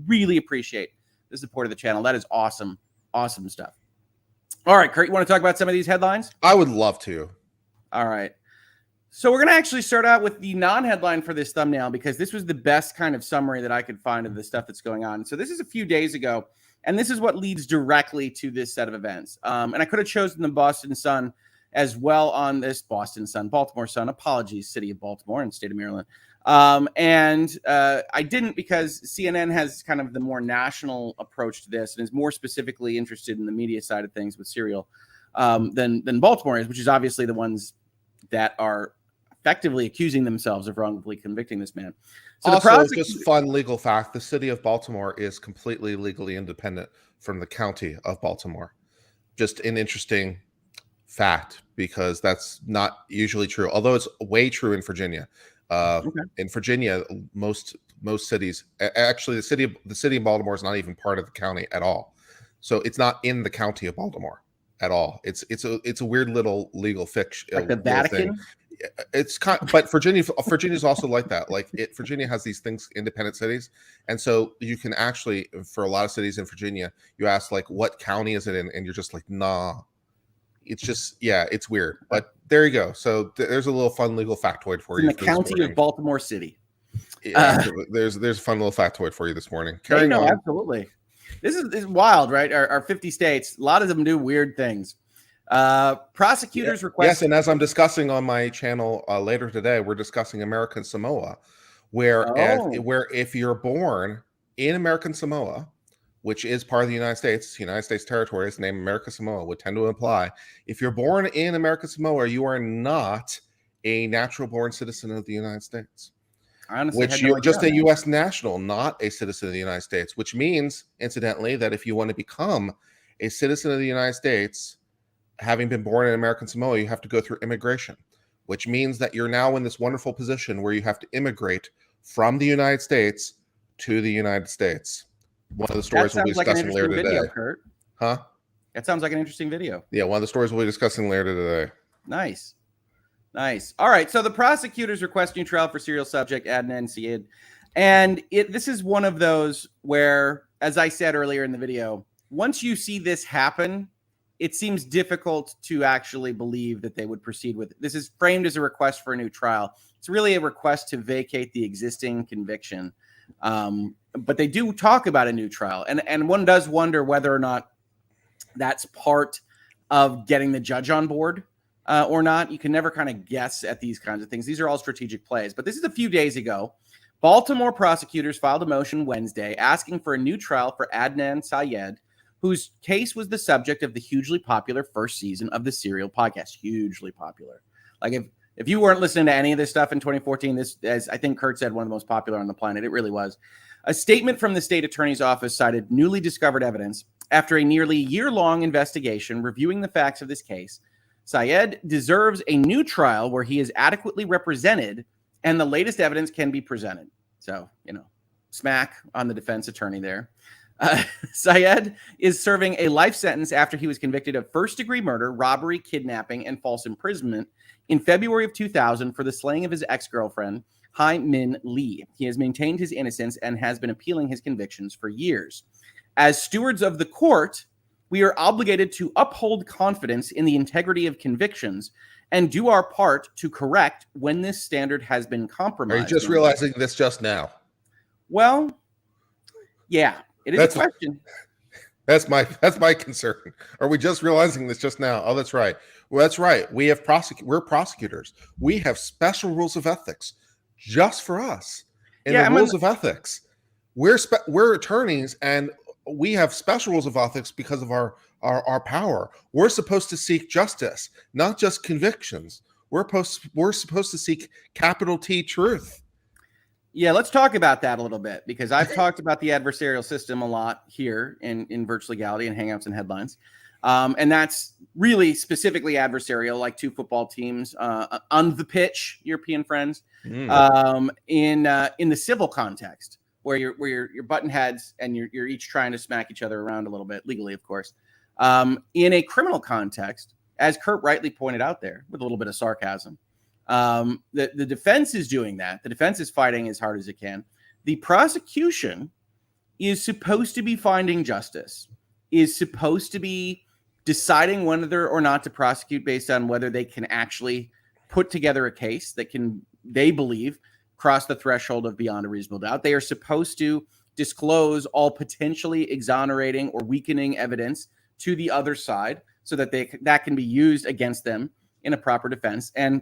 [SPEAKER 1] really appreciate the support of the channel. That is awesome. Awesome stuff. All right, Kurt, you want to talk about some of these headlines?
[SPEAKER 2] I would love to.
[SPEAKER 1] All right. So we're going to actually start out with the non-headline for this thumbnail because this was the best kind of summary that I could find of the stuff that's going on. So this is a few days ago, and this is what leads directly to this set of events. And I could have chosen the Boston Sun as well on this. Boston Sun, Baltimore Sun. Apologies, City of Baltimore and State of Maryland. I didn't because CNN has kind of the more national approach to this and is more specifically interested in the media side of things with Serial than Baltimore is, which is obviously the ones that are effectively accusing themselves of wrongfully convicting this man. So
[SPEAKER 2] also, just fun legal fact, the city of Baltimore is completely legally independent from the county of Baltimore. Just an interesting fact because that's not usually true, although it's way true in Virginia. In Virginia, most cities, actually the city of Baltimore is not even part of the county at all. So it's not in the county of Baltimore at all. It's a weird little legal fiction.
[SPEAKER 1] Like the Vatican?
[SPEAKER 2] It's kind of, but Virginia's also like that. Virginia has these things, independent cities, and so you can actually, for a lot of cities in Virginia, you ask like, what county is it in, and you're just like, nah. It's just, yeah, it's weird. But there you go. So there's a little fun legal factoid for you.
[SPEAKER 1] In the county of Baltimore City.
[SPEAKER 2] Yeah, there's a fun little factoid for you this morning.
[SPEAKER 1] Carrying on. Absolutely. This is wild, right? Our 50 states, a lot of them do weird things. Prosecutors request.
[SPEAKER 2] Yes, and as I'm discussing on my channel later today, we're discussing American Samoa, where if you're born in American Samoa, which is part of the United States territory, is named American Samoa, would tend to imply if you're born in American Samoa, you are not a natural born citizen of the United States. Which you're just a U.S. national, not a citizen of the United States, which means, incidentally, that if you want to become a citizen of the United States, having been born in American Samoa, you have to go through immigration, which means that you're now in this wonderful position where you have to immigrate from the United States to the United States. One of the stories we'll be discussing later today.
[SPEAKER 1] Kurt.
[SPEAKER 2] Huh?
[SPEAKER 1] That sounds like an interesting video.
[SPEAKER 2] Yeah, one of the stories we'll be discussing later today.
[SPEAKER 1] Nice. All right. So the prosecutors request new trial for serial subject Adnan Syed. And this is one of those where, as I said earlier in the video, once you see this happen, it seems difficult to actually believe that they would proceed with it. This is framed as a request for a new trial. It's really a request to vacate the existing conviction. But they do talk about a new trial. And one does wonder whether or not that's part of getting the judge on board or not. You can never kind of guess at these kinds of things. These are all strategic plays. But this is a few days ago. Baltimore prosecutors filed a motion Wednesday asking for a new trial for Adnan Syed, whose case was the subject of the hugely popular first season of the Serial podcast. Hugely popular. Like if you weren't listening to any of this stuff in 2014, this, as I think Kurt said, one of the most popular on the planet. It really was. A statement from the state attorney's office cited newly discovered evidence. After a nearly year-long investigation reviewing the facts of this case, Syed deserves a new trial where he is adequately represented and the latest evidence can be presented. So, smack on the defense attorney there. Syed is serving a life sentence after he was convicted of first-degree murder, robbery, kidnapping, and false imprisonment in February of 2000 for the slaying of his ex-girlfriend, Hai Min Lee. He has maintained his innocence and has been appealing his convictions for years. As stewards of the court, we are obligated to uphold confidence in the integrity of convictions and do our part to correct when this standard has been compromised.
[SPEAKER 2] Are you just realizing this just now?
[SPEAKER 1] Well, yeah, it is a question.
[SPEAKER 2] That's my concern. Are we just realizing this just now? Oh, that's right. Well, that's right. We're prosecutors. We have special rules of ethics just for us. And the rules of ethics. We're attorneys, and we have special rules of ethics because of our power. We're supposed to seek justice, not just convictions. We're supposed to seek capital T truth.
[SPEAKER 1] Yeah, let's talk about that a little bit, because I've talked about the adversarial system a lot here in Virtual Legality and Hangouts and Headlines. And that's really specifically adversarial, like two football teams on the pitch, European friends, in the civil context, where you're butting heads and you're each trying to smack each other around a little bit, legally, of course. In a criminal context, as Kurt rightly pointed out there, with a little bit of sarcasm, the defense is doing that. The defense is fighting as hard as it can. The prosecution is supposed to be finding justice, is supposed to be deciding whether or not to prosecute based on whether they can actually put together a case that can, they believe, cross the threshold of beyond a reasonable doubt. They are supposed to disclose all potentially exonerating or weakening evidence to the other side so that that can be used against them in a proper defense. And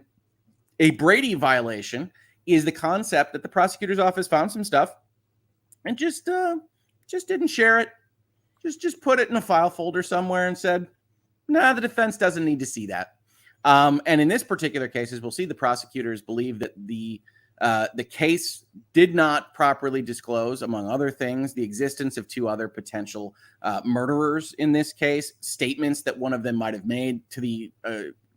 [SPEAKER 1] a Brady violation is the concept that the prosecutor's office found some stuff and just didn't share it. Just put it in a file folder somewhere and said, nah, the defense doesn't need to see that. And in this particular case, as we'll see, the prosecutors believe that the case did not properly disclose, among other things, the existence of two other potential murderers in this case, statements that one of them might have made to the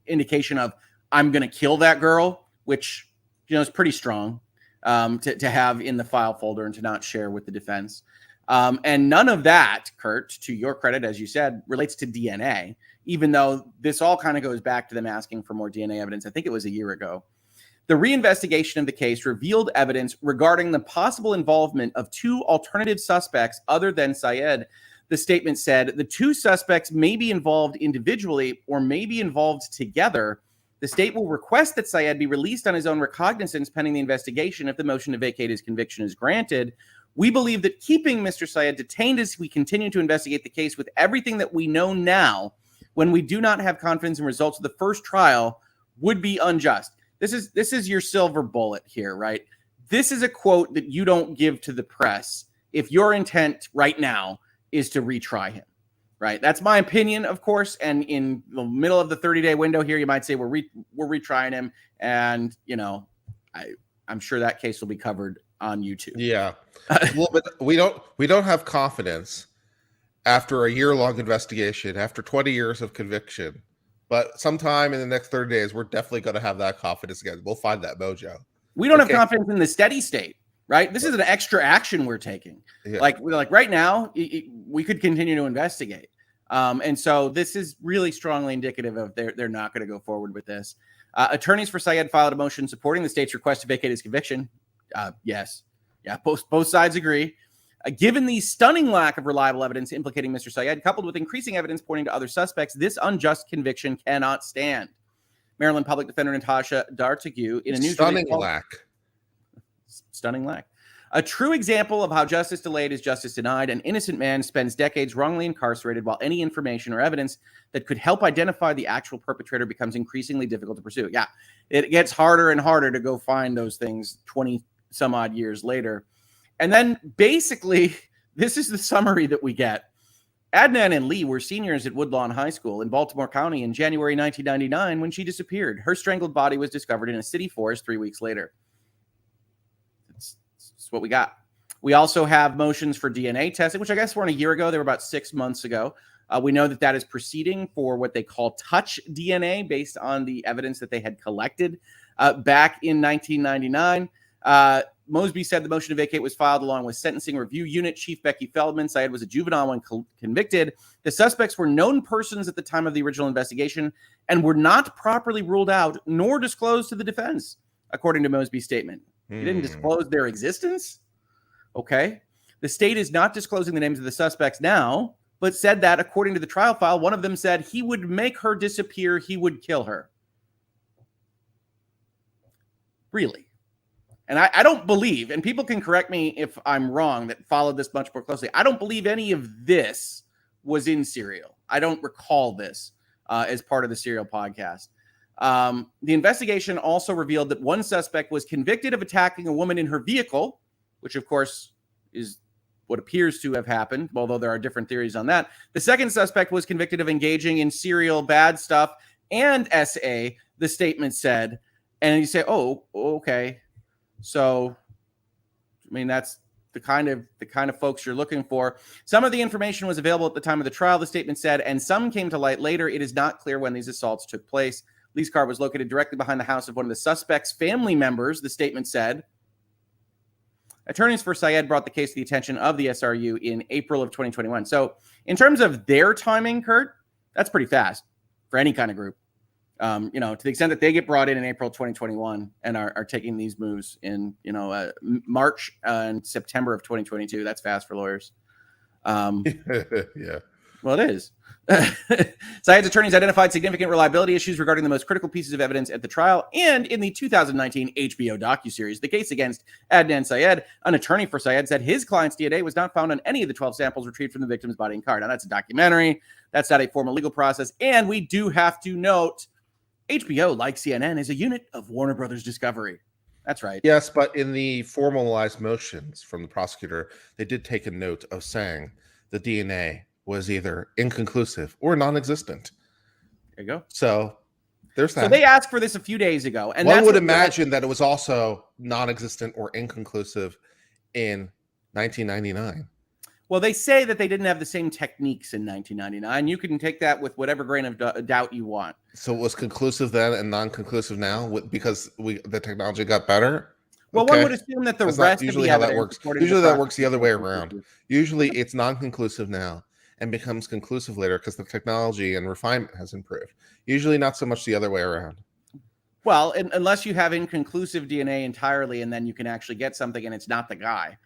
[SPEAKER 1] indication of, I'm going to kill that girl, which, is pretty strong to have in the file folder and to not share with the defense. And none of that, Kurt, to your credit, as you said, relates to DNA, even though this all kind of goes back to them asking for more DNA evidence. I think it was a year ago. The reinvestigation of the case revealed evidence regarding the possible involvement of two alternative suspects other than Syed. The statement said the two suspects may be involved individually or may be involved together. The state will request that Syed be released on his own recognizance pending the investigation if the motion to vacate his conviction is granted. We believe that keeping Mr. Syed detained as we continue to investigate the case with everything that we know now, when we do not have confidence in results of the first trial, would be unjust. This is your silver bullet here, right? This is a quote that you don't give to the press if your intent right now is to retry him, right? That's my opinion, of course. And in the middle of the 30-day window here, you might say we're retrying him, and I'm sure that case will be covered on YouTube.
[SPEAKER 2] Yeah, well, but we don't have confidence after a year-long investigation, after 20 years of conviction. But sometime in the next 30 days, we're definitely going to have that confidence again. We'll find that mojo.
[SPEAKER 1] We don't have confidence in the steady state, right? This is an extra action we're taking. Yeah. Like right now, we could continue to investigate. And so this is really strongly indicative of they're not going to go forward with this. Attorneys for Syed filed a motion supporting the state's request to vacate his conviction. Yes. Yeah, both sides agree. Given the stunning lack of reliable evidence implicating Mr. Syed, coupled with increasing evidence pointing to other suspects, this unjust conviction cannot stand. Maryland Public Defender Natasha Dartigue in a news
[SPEAKER 2] stunning lack.
[SPEAKER 1] A true example of how justice delayed is justice denied. An innocent man spends decades wrongly incarcerated while any information or evidence that could help identify the actual perpetrator becomes increasingly difficult to pursue. Yeah, it gets harder and harder to go find those things 20 some odd years later. And then basically, this is the summary that we get. Adnan and Lee were seniors at Woodlawn High School in Baltimore County in January 1999 when she disappeared. Her strangled body was discovered in a city forest 3 weeks later. That's what we got. We also have motions for DNA testing, which I guess weren't a year ago. They were about 6 months ago. We know that is proceeding for what they call touch DNA based on the evidence that they had collected back in 1999. Mosby said the motion to vacate was filed along with Sentencing Review Unit Chief Becky Feldman. Syed was a juvenile when convicted. The suspects were known persons at the time of the original investigation and were not properly ruled out nor disclosed to the defense, according to Mosby's statement. He didn't disclose their existence? Okay. The state is not disclosing the names of the suspects now, but said that, according to the trial file, one of them said he would make her disappear, he would kill her. Really? And I don't believe, and people can correct me if I'm wrong that followed this much more closely, I don't believe any of this was in Serial. I don't recall this as part of the Serial podcast. The investigation also revealed that one suspect was convicted of attacking a woman in her vehicle, which of course is what appears to have happened, although there are different theories on that. The second suspect was convicted of engaging in serial bad stuff and SA, the statement said. And you say, oh, okay. So, I mean, that's the kind of folks you're looking for. Some of the information was available at the time of the trial, the statement said, and some came to light later. It is not clear when these assaults took place. Lee's car was located directly behind the house of one of the suspect's family members, the statement said. Attorneys for Syed brought the case to the attention of the SRU in April of 2021. So in terms of their timing, Kurt, that's pretty fast for any kind of group. To the extent that they get brought in April 2021 and are taking these moves in, March and September of 2022, that's fast for lawyers.
[SPEAKER 2] Yeah.
[SPEAKER 1] Well, it is. Syed's attorneys identified significant reliability issues regarding the most critical pieces of evidence at the trial and in the 2019 HBO docuseries. The case against Adnan Syed, an attorney for Syed, said his client's DNA was not found on any of the 12 samples retrieved from the victim's body and car. Now, that's a documentary. That's not a formal legal process. And we do have to note HBO, like CNN, is a unit of Warner Brothers Discovery. That's right.
[SPEAKER 2] Yes, but in the formalized motions from the prosecutor, they did take a note of saying the DNA was either inconclusive or non-existent.
[SPEAKER 1] There you go.
[SPEAKER 2] So there's that.
[SPEAKER 1] So they asked for this a few days ago. And
[SPEAKER 2] one would imagine that it was also non-existent or inconclusive in 1999.
[SPEAKER 1] Well, they say that they didn't have the same techniques in 1999. You can take that with whatever grain of doubt you want.
[SPEAKER 2] So it was conclusive then and non-conclusive now because the technology got better?
[SPEAKER 1] Well, one would assume that
[SPEAKER 2] That's
[SPEAKER 1] rest
[SPEAKER 2] usually
[SPEAKER 1] of the
[SPEAKER 2] how that works. Usually that works the other way around. Usually it's non-conclusive now and becomes conclusive later because the technology and refinement has improved. Usually not so much the other way around.
[SPEAKER 1] Well, unless you have inconclusive DNA entirely and then you can actually get something and it's not the guy.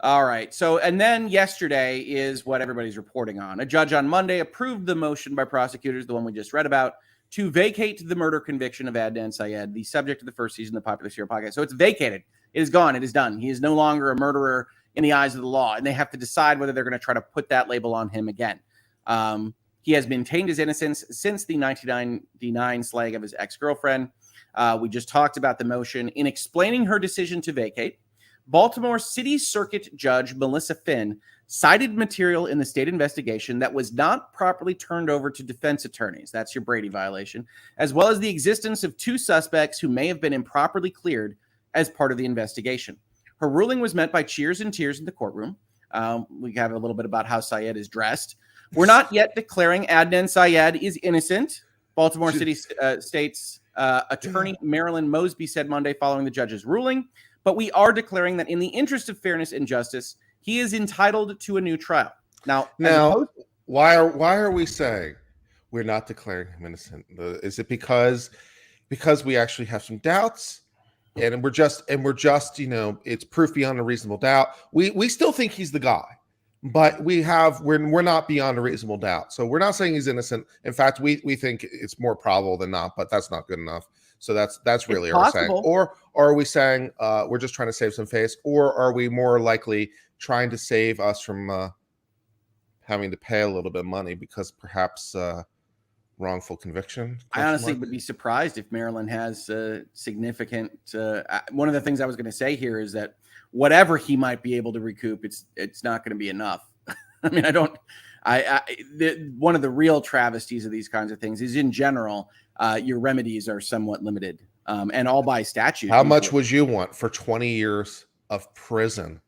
[SPEAKER 1] All right. So, and then yesterday is what everybody's reporting on. A judge on Monday approved the motion by prosecutors, the one we just read about, to vacate the murder conviction of Adnan Syed, the subject of the first season of the Popular Serial Podcast. So it's vacated. It is gone. It is done. He is no longer a murderer in the eyes of the law, and they have to decide whether they're going to try to put that label on him again. He has maintained his innocence since the 1999 slaying of his ex-girlfriend. We just talked about the motion. In explaining her decision to vacate, Baltimore City Circuit Judge Melissa Finn cited material in the state investigation that was not properly turned over to defense attorneys. That's your Brady violation, as well as the existence of two suspects who may have been improperly cleared as part of the investigation. Her ruling was met by cheers and tears in the courtroom. We have a little bit about how Syed is dressed. We're not yet declaring Adnan Syed is innocent. Baltimore City State's attorney Marilyn Mosby said Monday following the judge's ruling. But we are declaring that in the interest of fairness and justice, he is entitled to a new trial. Now,
[SPEAKER 2] why are we saying we're not declaring him innocent? Is it because we actually have some doubts, and we're just it's proof beyond a reasonable doubt? We still think he's the guy, but we're not beyond a reasonable doubt. So we're not saying he's innocent. In fact, we think it's more probable than not, but that's not good enough. So that's really what we're saying. Or are we saying we're just trying to save some face, or are we more likely trying to save us from having to pay a little bit of money because perhaps wrongful conviction?
[SPEAKER 1] I honestly would be surprised if Maryland has significant. One of the things I was going to say here is that whatever he might be able to recoup, it's not going to be enough. I mean, one of the real travesties of these kinds of things is, in general, your remedies are somewhat limited, and all by statute.
[SPEAKER 2] How much would you want for 20 years of prison?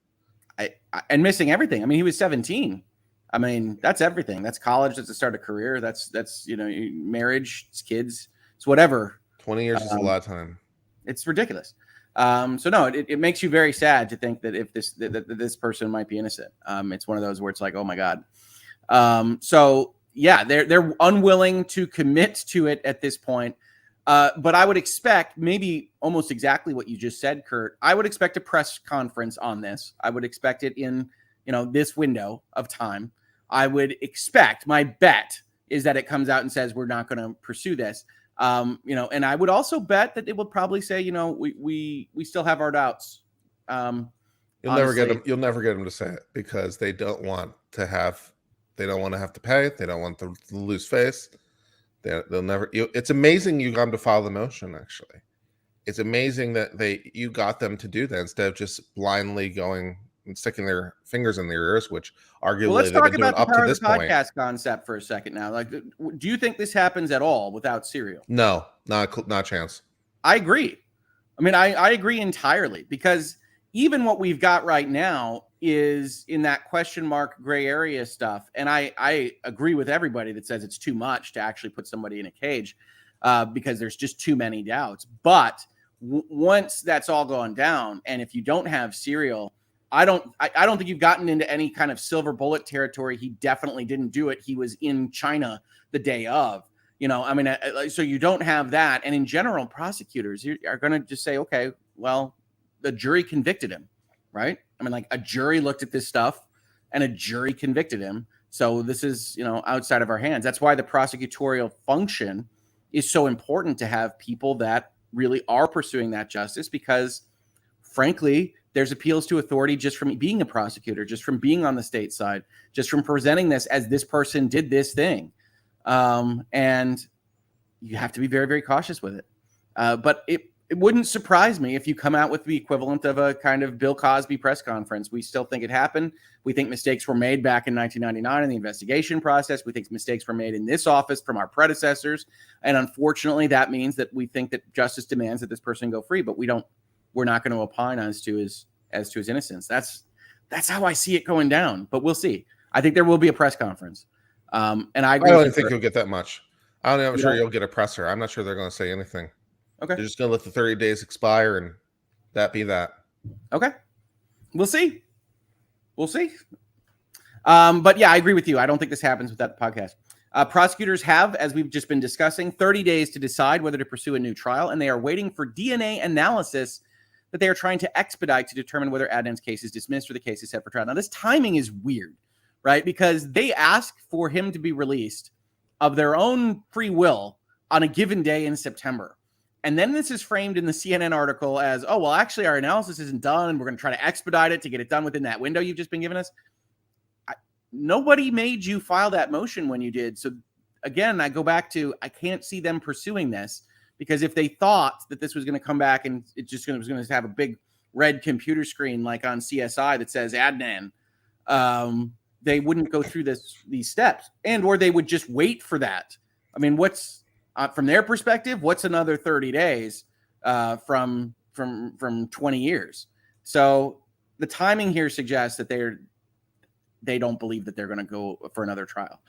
[SPEAKER 1] And missing everything. I mean, he was 17. I mean, that's everything. That's college. That's the start of career. That's marriage. It's kids. It's whatever.
[SPEAKER 2] 20 years is a lot of time.
[SPEAKER 1] It's ridiculous. So no, it makes you very sad to think that if this person might be innocent. It's one of those where it's like, oh my God. So yeah, they're unwilling to commit to it at this point. But I would expect maybe almost exactly what you just said, Kurt. I would expect a press conference on this. I would expect it in, this window of time. I would expect, my bet is that it comes out and says, we're not going to pursue this. And I would also bet that it will probably say, we still have our doubts.
[SPEAKER 2] You'll never get them to say it because they don't want to have to pay. They don't want to lose face. They'll never. It's amazing you got them to file the motion. Actually, it's amazing that you got them to do that instead of just blindly going and sticking their fingers in their ears, which arguably
[SPEAKER 1] let's talk about the
[SPEAKER 2] up
[SPEAKER 1] power
[SPEAKER 2] to
[SPEAKER 1] of the podcast concept for a second. Now, like, do you think this happens at all without Serial?
[SPEAKER 2] No, not a chance.
[SPEAKER 1] I agree. I mean, I agree entirely because even what we've got right now is in that question mark gray area stuff. And I agree with everybody that says it's too much to actually put somebody in a cage because there's just too many doubts. But once that's all gone down, and if you don't have Serial, I don't think you've gotten into any kind of silver bullet territory. He definitely didn't do it. He was in China the day of, so you don't have that. And in general, prosecutors are going to just say, okay, well, the jury convicted him, right? I mean, like a jury looked at this stuff and a jury convicted him. So this is, outside of our hands. That's why the prosecutorial function is so important, to have people that really are pursuing that justice, because frankly, there's appeals to authority just from being a prosecutor, just from being on the state side, just from presenting this as this person did this thing. And you have to be very, very cautious with it. But it wouldn't surprise me if you come out with the equivalent of a kind of Bill Cosby press conference. We still think it happened. We think mistakes were made back in 1999 in the investigation process. We think mistakes were made in this office from our predecessors. And unfortunately, that means that we think that justice demands that this person go free, but we're not going to opine as to his innocence. That's how I see it going down, but we'll see. I think there will be a press conference. And I agree.
[SPEAKER 2] I don't think you'll get that much. I'm sure you'll get a presser. I'm not sure they're going to say anything.
[SPEAKER 1] Okay.
[SPEAKER 2] They're just going to let the 30 days expire and that be that.
[SPEAKER 1] Okay. We'll see. But yeah, I agree with you. I don't think this happens without the podcast. Prosecutors have, as we've just been discussing, 30 days to decide whether to pursue a new trial, and they are waiting for DNA analysis that they are trying to expedite to determine whether Adnan's case is dismissed or the case is set for trial. Now, this timing is weird, right? Because they ask for him to be released of their own free will on a given day in September. And then this is framed in the CNN article as, oh, well, actually, our analysis isn't done, and we're going to try to expedite it to get it done within that window you've just been given us. Nobody made you file that motion when you did. So again, I go back to, I can't see them pursuing this, because if they thought that this was going to come back and it just was going to have a big red computer screen like on CSI that says Adnan, they wouldn't go through these steps, or they would just wait for that. I mean, what's from their perspective, what's another 30 days from 20 years? So the timing here suggests that they don't believe that they're going to go for another trial.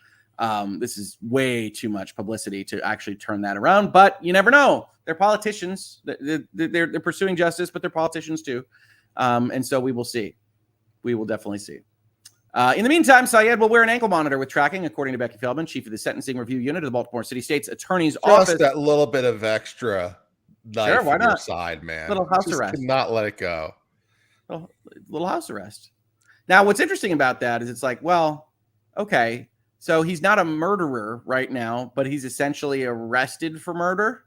[SPEAKER 1] This is way too much publicity to actually turn that around, but you never know. They're politicians. They're pursuing justice, but they're politicians too. And so we will see. We will definitely see. In the meantime, Syed will wear an ankle monitor with tracking, according to Becky Feldman, chief of the Sentencing Review Unit of the Baltimore City State's Attorney's Office.
[SPEAKER 2] Just that little bit of extra knife
[SPEAKER 1] why
[SPEAKER 2] on your
[SPEAKER 1] not?
[SPEAKER 2] side, man.
[SPEAKER 1] Little house arrest.
[SPEAKER 2] Cannot let it go.
[SPEAKER 1] Little house arrest. Now, what's interesting about that is it's like, well, okay, so he's not a murderer right now, but he's essentially arrested for murder.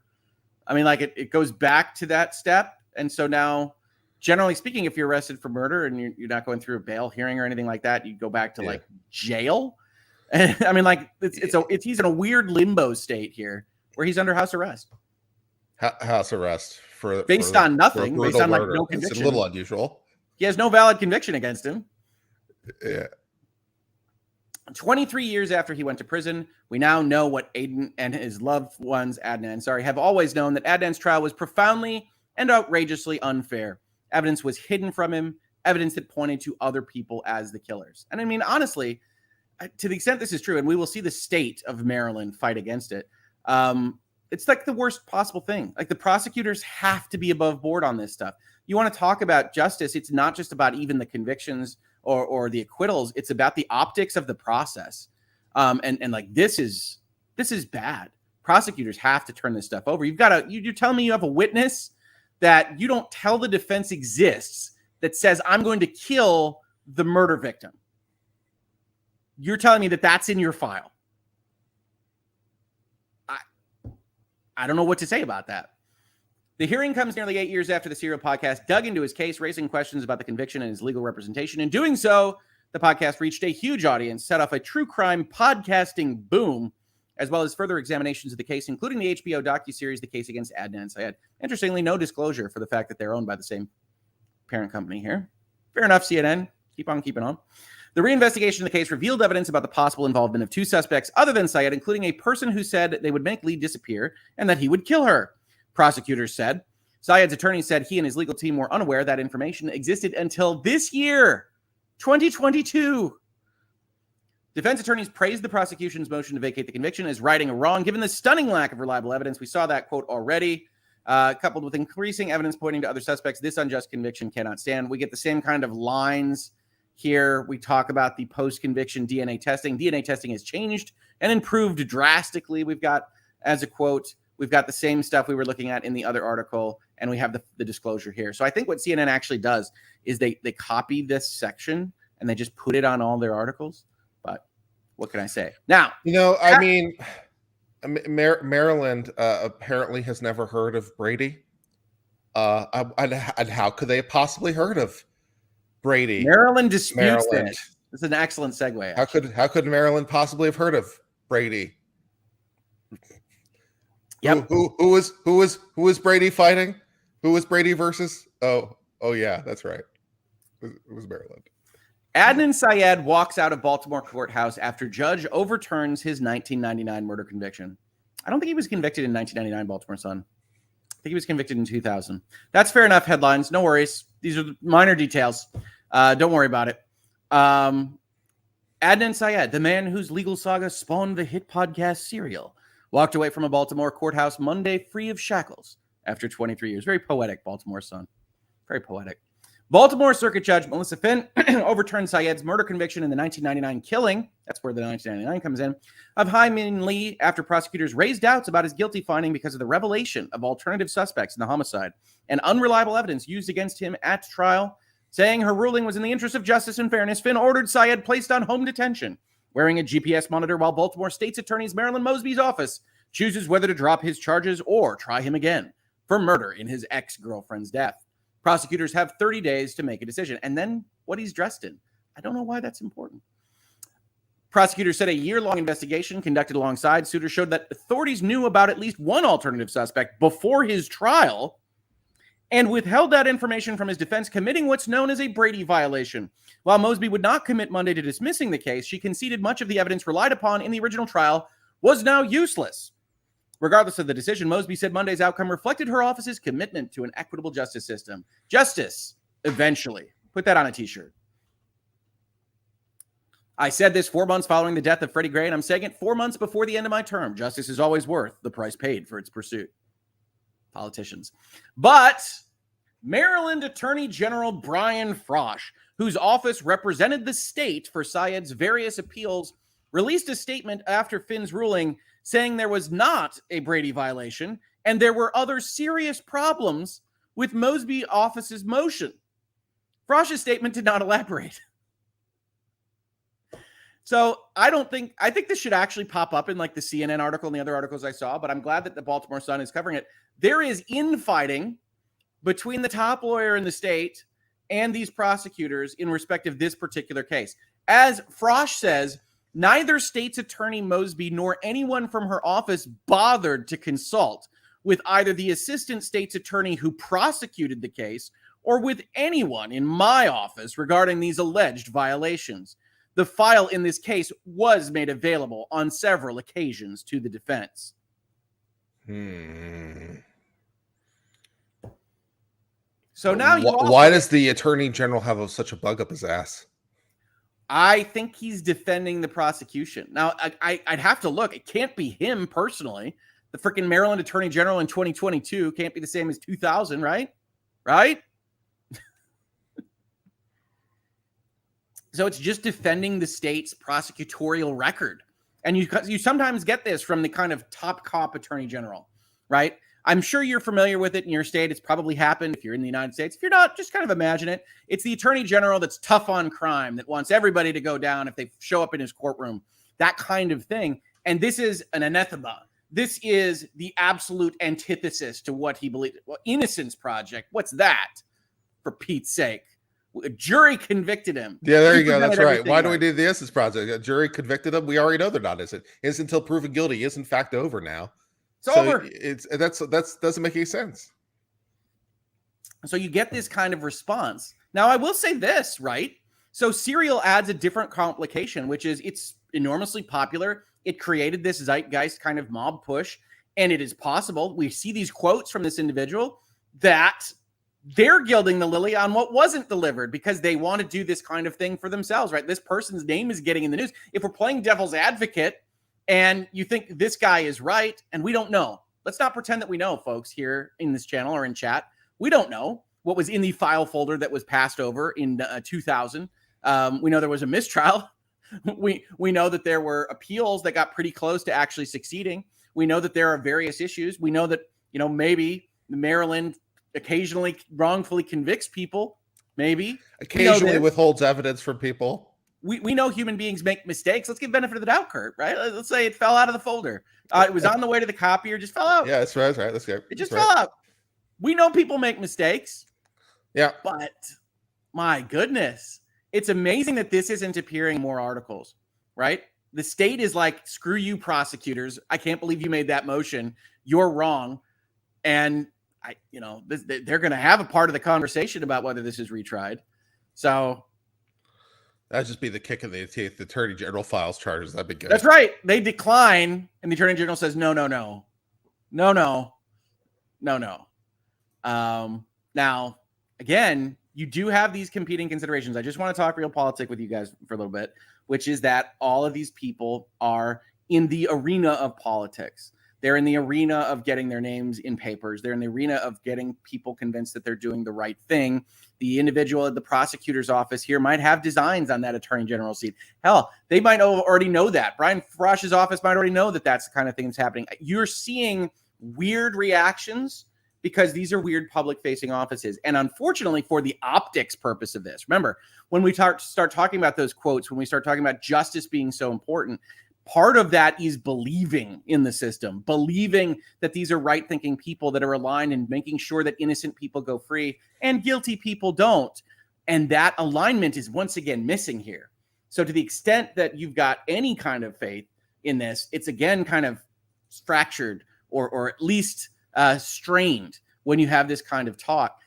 [SPEAKER 1] I mean, like it goes back to that step. And so now, generally speaking, if you're arrested for murder and you're not going through a bail hearing or anything like that, you go back to like jail. And I mean, like he's in a weird limbo state here where he's under house arrest.
[SPEAKER 2] House arrest
[SPEAKER 1] based on nothing, based on
[SPEAKER 2] murder.
[SPEAKER 1] Like no conviction.
[SPEAKER 2] It's a little unusual.
[SPEAKER 1] He has no valid conviction against him.
[SPEAKER 2] Yeah.
[SPEAKER 1] 23 years after he went to prison, we now know what Aiden and his loved ones, have always known, that Adnan's trial was profoundly and outrageously unfair. Evidence was hidden from him, evidence that pointed to other people as the killers. And I mean, honestly, to the extent this is true, and we will see the state of Maryland fight against it, it's like the worst possible thing. Like the prosecutors have to be above board on this stuff. You want to talk about justice, it's not just about even the convictions or the acquittals, it's about the optics of the process. And like this is bad. Prosecutors have to turn this stuff over. You're telling me you have a witness that you don't tell the defense exists that says, I'm going to kill the murder victim. You're telling me that that's in your file. I don't know what to say about that. The hearing comes nearly 8 years after the Serial podcast dug into his case, raising questions about the conviction and his legal representation. In doing so, the podcast reached a huge audience, set off a true crime podcasting boom, as well as further examinations of the case, including the HBO docuseries, The Case Against Adnan Syed. Interestingly, no disclosure for the fact that they're owned by the same parent company here. Fair enough, CNN. Keep on keeping on. The reinvestigation of the case revealed evidence about the possible involvement of two suspects other than Syed, including a person who said they would make Lee disappear and that he would kill her. Prosecutors said. Syed's attorney said he and his legal team were unaware that information existed until this year, 2022. Defense attorneys praised the prosecution's motion to vacate the conviction as righting a wrong, given the stunning lack of reliable evidence. We saw that quote already. Coupled with increasing evidence pointing to other suspects, this unjust conviction cannot stand. We get the same kind of lines here. We talk about the post-conviction DNA testing. DNA testing has changed and improved drastically. We've got, as a quote, we've got the same stuff we were looking at in the other article, and we have the disclosure here. So I think what CNN actually does is they copy this section and they just put it on all their articles. But what can I say? Now,
[SPEAKER 2] I mean, Maryland apparently has never heard of Brady. And how could they have possibly heard of Brady?
[SPEAKER 1] Maryland disputes this. This is an excellent segue.
[SPEAKER 2] How could Maryland possibly have heard of Brady?
[SPEAKER 1] Yep.
[SPEAKER 2] Who was Brady fighting? Who was Brady versus? Oh yeah, that's right. It was Maryland.
[SPEAKER 1] Adnan Syed walks out of Baltimore courthouse after judge overturns his 1999 murder conviction. I don't think he was convicted in 1999, Baltimore Sun. I think he was convicted in 2000. That's fair enough headlines. No worries. These are minor details. Don't worry about it. Adnan Syed, the man whose legal saga spawned the hit podcast Serial, walked away from a Baltimore courthouse Monday free of shackles after 23 years. Very poetic, Baltimore Sun. Very poetic. Baltimore Circuit Judge Melissa Finn overturned Syed's murder conviction in the 1999 killing, that's where the 1999 comes in, of Hyman Lee after prosecutors raised doubts about his guilty finding because of the revelation of alternative suspects in the homicide and unreliable evidence used against him at trial. Saying her ruling was in the interest of justice and fairness, Finn ordered Syed placed on home detention, wearing a GPS monitor while Baltimore State's Attorney's Marilyn Mosby's office chooses whether to drop his charges or try him again for murder in his ex-girlfriend's death. Prosecutors have 30 days to make a decision. And then what he's dressed in. I don't know why that's important. Prosecutors said a year-long investigation conducted alongside suitors showed that authorities knew about at least one alternative suspect before his trial and withheld that information from his defense, committing what's known as a Brady violation. While Mosby would not commit Monday to dismissing the case, she conceded much of the evidence relied upon in the original trial was now useless. Regardless of the decision, Mosby said Monday's outcome reflected her office's commitment to an equitable justice system. Justice, eventually. Put that on a t-shirt. I said this 4 months following the death of Freddie Gray, and I'm saying it 4 months before the end of my term. Justice is always worth the price paid for its pursuit. Politicians. But Maryland Attorney General Brian Frosh, whose office represented the state for Syed's various appeals, released a statement after Finn's ruling saying there was not a Brady violation and there were other serious problems with Mosby office's motion. Frosh's statement did not elaborate. So I think this should actually pop up in like the CNN article and the other articles I saw, but I'm glad that the Baltimore Sun is covering it. There is infighting between the top lawyer in the state and these prosecutors in respect of this particular case. As Frosh says, neither state's attorney Mosby nor anyone from her office bothered to consult with either the assistant state's attorney who prosecuted the case or with anyone in my office regarding these alleged violations. The file in this case was made available on several occasions to the defense. So now
[SPEAKER 2] why does the attorney general have such a bug up his ass?
[SPEAKER 1] I think he's defending the prosecution. Now, I'd have to look. It can't be him personally. The freaking Maryland Attorney General in 2022 can't be the same as 2000, right? Right? So it's just defending the state's prosecutorial record. And you sometimes get this from the kind of top cop attorney general, right? I'm sure you're familiar with it in your state. It's probably happened if you're in the United States. If you're not, just kind of imagine it. It's the attorney general that's tough on crime, that wants everybody to go down if they show up in his courtroom, that kind of thing. And this is an anathema. This is the absolute antithesis to what he believes. Well, Innocence Project, what's that? For Pete's sake. A jury convicted him.
[SPEAKER 2] Yeah, there you go. That's right. Why do we do the Innocence Project? A jury convicted him. We already know they're not innocent. Innocent until proven guilty is in fact over now.
[SPEAKER 1] It's over.
[SPEAKER 2] That's doesn't make any sense.
[SPEAKER 1] So you get this kind of response. Now, I will say this, right? So Serial adds a different complication, which is it's enormously popular. It created this zeitgeist kind of mob push, and it is possible. We see these quotes from this individual that they're gilding the lily on what wasn't delivered because they want to do this kind of thing for themselves, right? This person's name is getting in the news. If we're playing devil's advocate and you think this guy is right, and we don't know. Let's not pretend that we know, folks, here in this channel or in chat. We don't know what was in the file folder that was passed over in 2000. We know there was a mistrial. We know that there were appeals that got pretty close to actually succeeding. We know that there are various issues. We know that, maybe Maryland occasionally wrongfully convicts people Maybe.
[SPEAKER 2] Occasionally withholds evidence from people.
[SPEAKER 1] We know human beings make mistakes. Let's give benefit of the doubt, Kurt, right? Let's say it fell out of the folder. It was on the way to the copier, just fell out.
[SPEAKER 2] Yeah, that's right. That's good.
[SPEAKER 1] It just fell out. We know people make mistakes.
[SPEAKER 2] Yeah.
[SPEAKER 1] But my goodness, it's amazing that this isn't appearing in more articles, right? The state is like, screw you, prosecutors. I can't believe you made that motion. You're wrong. And they're going to have a part of the conversation about whether this is retried. So
[SPEAKER 2] that'd just be the kick in the teeth. The Attorney General files charges. That'd be good.
[SPEAKER 1] That's right. They decline, and the Attorney General says, no. Now, again, you do have these competing considerations. I just want to talk realpolitik with you guys for a little bit, which is that all of these people are in the arena of politics. They're in the arena of getting their names in papers. They're in the arena of getting people convinced that they're doing the right thing. The individual at the prosecutor's office here might have designs on that attorney general seat. Hell, they might already know that. Brian Frosch's office might already know that that's the kind of thing that's happening. You're seeing weird reactions because these are weird public-facing offices. And unfortunately, for the optics purpose of this, remember, when we start talking about those quotes, when we start talking about justice being so important, part of that is believing in the system, believing that these are right-thinking people that are aligned and making sure that innocent people go free and guilty people don't. And that alignment is once again missing here. So to the extent that you've got any kind of faith in this, it's again kind of fractured or at least strained when you have this kind of talk.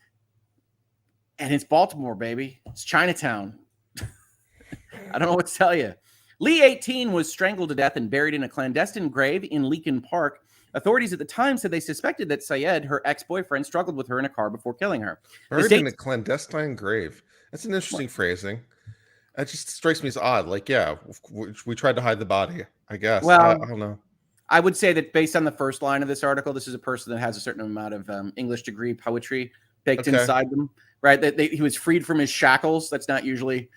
[SPEAKER 1] And it's Baltimore, baby. It's Chinatown. I don't know what to tell you. Lee, 18, was strangled to death and buried in a clandestine grave in Leakin Park. Authorities at the time said they suspected that Syed, her ex-boyfriend, struggled with her in a car before killing her.
[SPEAKER 2] Buried in a clandestine grave. That's an interesting phrasing. That just strikes me as odd. Like, yeah, we tried to hide the body, I guess.
[SPEAKER 1] Well,
[SPEAKER 2] I don't know.
[SPEAKER 1] I would say that based on the first line of this article, this is a person that has a certain amount of English degree poetry baked inside them, right? That he was freed from his shackles. That's not usually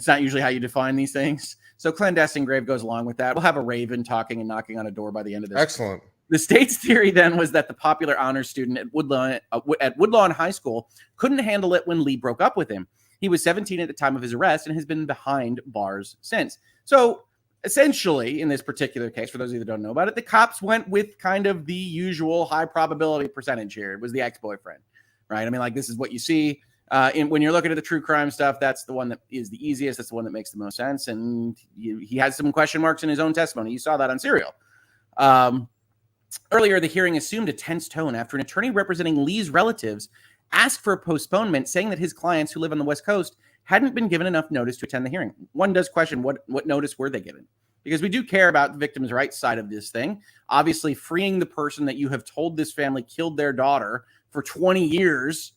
[SPEAKER 1] how you define these things. So clandestine grave goes along with that. We'll have a raven talking and knocking on a door by the end of this.
[SPEAKER 2] Excellent.
[SPEAKER 1] The state's theory then was that the popular honors student at Woodlawn High School couldn't handle it when Lee broke up with him. He was 17 at the time of his arrest and has been behind bars since. So essentially, in this particular case, for those of you that don't know about it, the cops went with kind of the usual high probability percentage here. It was the ex-boyfriend, right? I mean, like, this is what you see. When you're looking at the true crime stuff, that's the one that is the easiest. That's the one that makes the most sense. And he had some question marks in his own testimony. You saw that on Serial. Earlier, the hearing assumed a tense tone after an attorney representing Lee's relatives asked for a postponement, saying that his clients who live on the West Coast hadn't been given enough notice to attend the hearing. One does question what notice were they given? Because we do care about the victim's rights side of this thing. Obviously, freeing the person that you have told this family killed their daughter for 20 years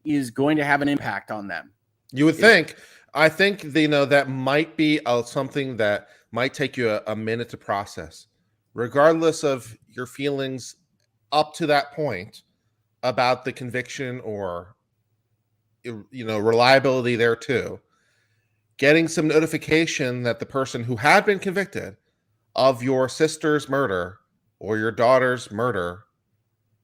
[SPEAKER 1] is going to have an impact on them.
[SPEAKER 2] You would think. I think that might be something that might take you a minute to process, regardless of your feelings up to that point about the conviction or reliability there too. Getting some notification that the person who had been convicted of your sister's murder or your daughter's murder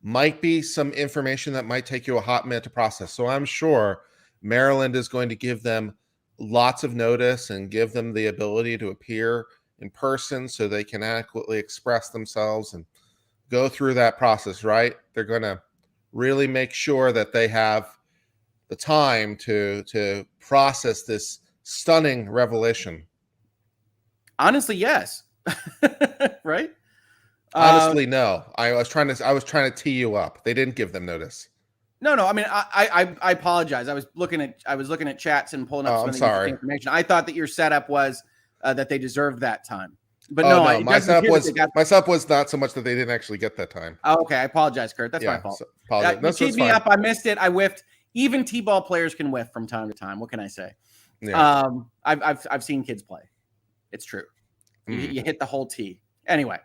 [SPEAKER 2] might be some information that might take you a hot minute to process. So I'm sure Maryland is going to give them lots of notice and give them the ability to appear in person so they can adequately express themselves and go through that process, right? They're going to really make sure that they have the time to process this stunning revelation.
[SPEAKER 1] Honestly, yes. Right?
[SPEAKER 2] Honestly, no. I was trying to tee you up. They didn't give them notice.
[SPEAKER 1] No. I mean, I apologize. I was looking at chats and pulling up some of the information. I thought that your setup was that they deserved that time. But no,
[SPEAKER 2] my setup was not so much that they didn't actually get that time.
[SPEAKER 1] Oh, okay. I apologize, Kurt. That's my fault.
[SPEAKER 2] So,
[SPEAKER 1] you teed me up. I missed it. I whiffed. Even T-ball players can whiff from time to time. What can I say?
[SPEAKER 2] Yeah.
[SPEAKER 1] I've seen kids play. It's true. You hit the whole tee. Anyway.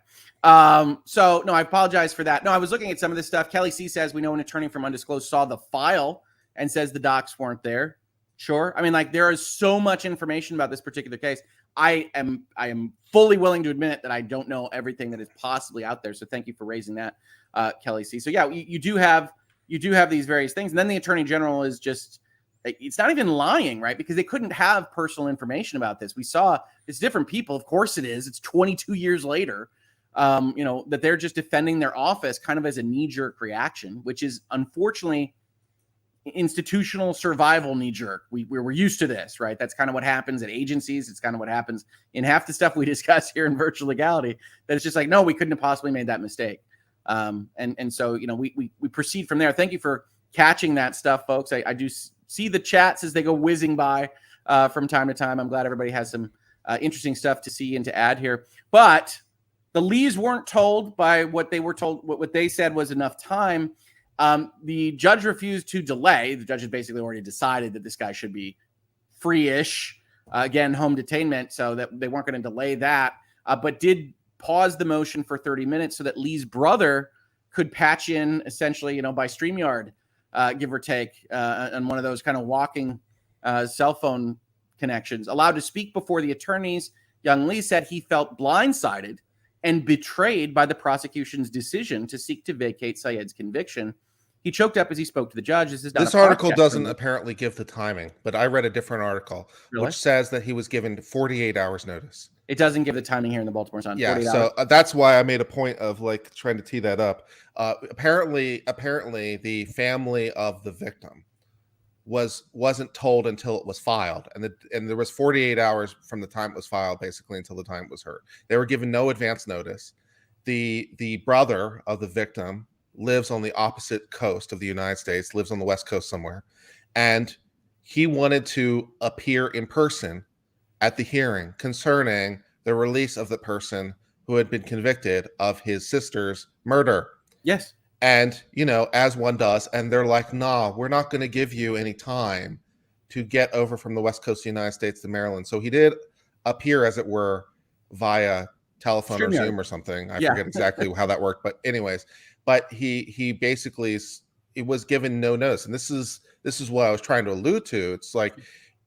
[SPEAKER 1] So no, I apologize for that. No, I was looking at some of this stuff. Kelly C says we know an attorney from Undisclosed saw the file and says the docs weren't there. Sure. I mean, like, there is so much information about this particular case. I am fully willing to admit that I don't know everything that is possibly out there. So thank you for raising that, Kelly C. So yeah, you do have these various things. And then the attorney general is just it's not even lying, right? Because they couldn't have personal information about this. We saw it's different people. Of course it is. It's 22 years later, that they're just defending their office kind of as a knee-jerk reaction, which is unfortunately institutional survival knee-jerk. We're used to this, right? That's kind of what happens at agencies. It's kind of what happens in half the stuff we discuss here in virtual legality, that it's just like, no, we couldn't have possibly made that mistake. And so, we proceed from there. Thank you for catching that stuff, folks. I do see the chats as they go whizzing by from time to time. I'm glad everybody has some interesting stuff to see and to add here. But the Lees weren't told by what they were told. What they said was enough time. The judge refused to delay. The judge had basically already decided that this guy should be free-ish, again, home detainment, so that they weren't going to delay that, but did pause the motion for 30 minutes so that Lee's brother could patch in essentially, by StreamYard, give or take, on one of those kind of walking cell phone connections. Allowed to speak before the attorneys, young Lee said he felt blindsided and betrayed by the prosecution's decision to seek to vacate Syed's conviction. He choked up as he spoke to the judge. This
[SPEAKER 2] article doesn't apparently give the timing, but I read a different article which says that he was given 48 hours notice.
[SPEAKER 1] It doesn't give the timing here in the Baltimore Sun.
[SPEAKER 2] Yeah, so that's why I made a point of trying to tee that up. Apparently, the family of the victim wasn't told until it was filed, and there was 48 hours from the time it was filed, basically until the time it was heard. They were given no advance notice. The brother of the victim lives on the opposite coast of the United States, lives on the West Coast somewhere, and he wanted to appear in person at the hearing concerning the release of the person who had been convicted of his sister's murder.
[SPEAKER 1] Yes.
[SPEAKER 2] And, as one does, and they're like, nah, we're not going to give you any time to get over from the West Coast of the United States to Maryland. So he did appear, as it were, via telephone or Zoom or something. I forget exactly how that worked. But anyways, he basically it was given no notice. And this is what I was trying to allude to. It's like,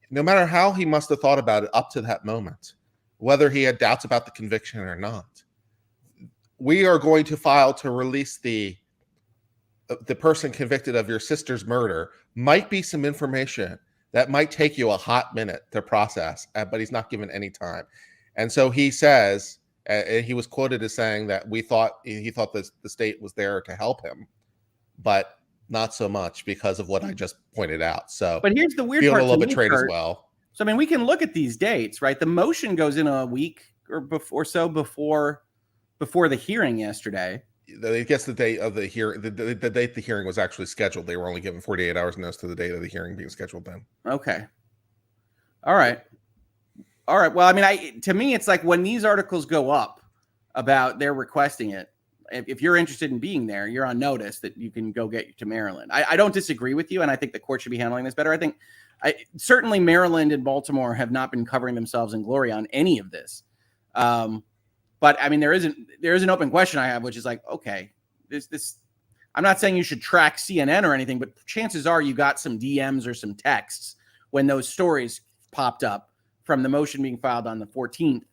[SPEAKER 2] no matter how he must have thought about it up to that moment, whether he had doubts about the conviction or not, we are going to file to release the person convicted of your sister's murder. Might be some information that might take you a hot minute to process, but he's not given any time. And so he says, he was quoted as saying that he thought the state was there to help him, but not so much because of what I just pointed out. So,
[SPEAKER 1] but here's the weird
[SPEAKER 2] feeling
[SPEAKER 1] part,
[SPEAKER 2] a little betrayed as well.
[SPEAKER 1] So, we can look at these dates, right? The motion goes in a week or so before the hearing yesterday.
[SPEAKER 2] I guess the date of the hearing, the date the hearing was actually scheduled. They were only given 48 hours notice to the date of the hearing being scheduled then.
[SPEAKER 1] Okay. All right. Well, to me, it's like when these articles go up about they're requesting it, if you're interested in being there, you're on notice that you can go get to Maryland. I don't disagree with you, and I think the court should be handling this better. I think certainly Maryland and Baltimore have not been covering themselves in glory on any of this. But there is an open question I have, which is like, okay, this. I'm not saying you should track CNN or anything, but chances are you got some DMs or some texts when those stories popped up from the motion being filed on the 14th.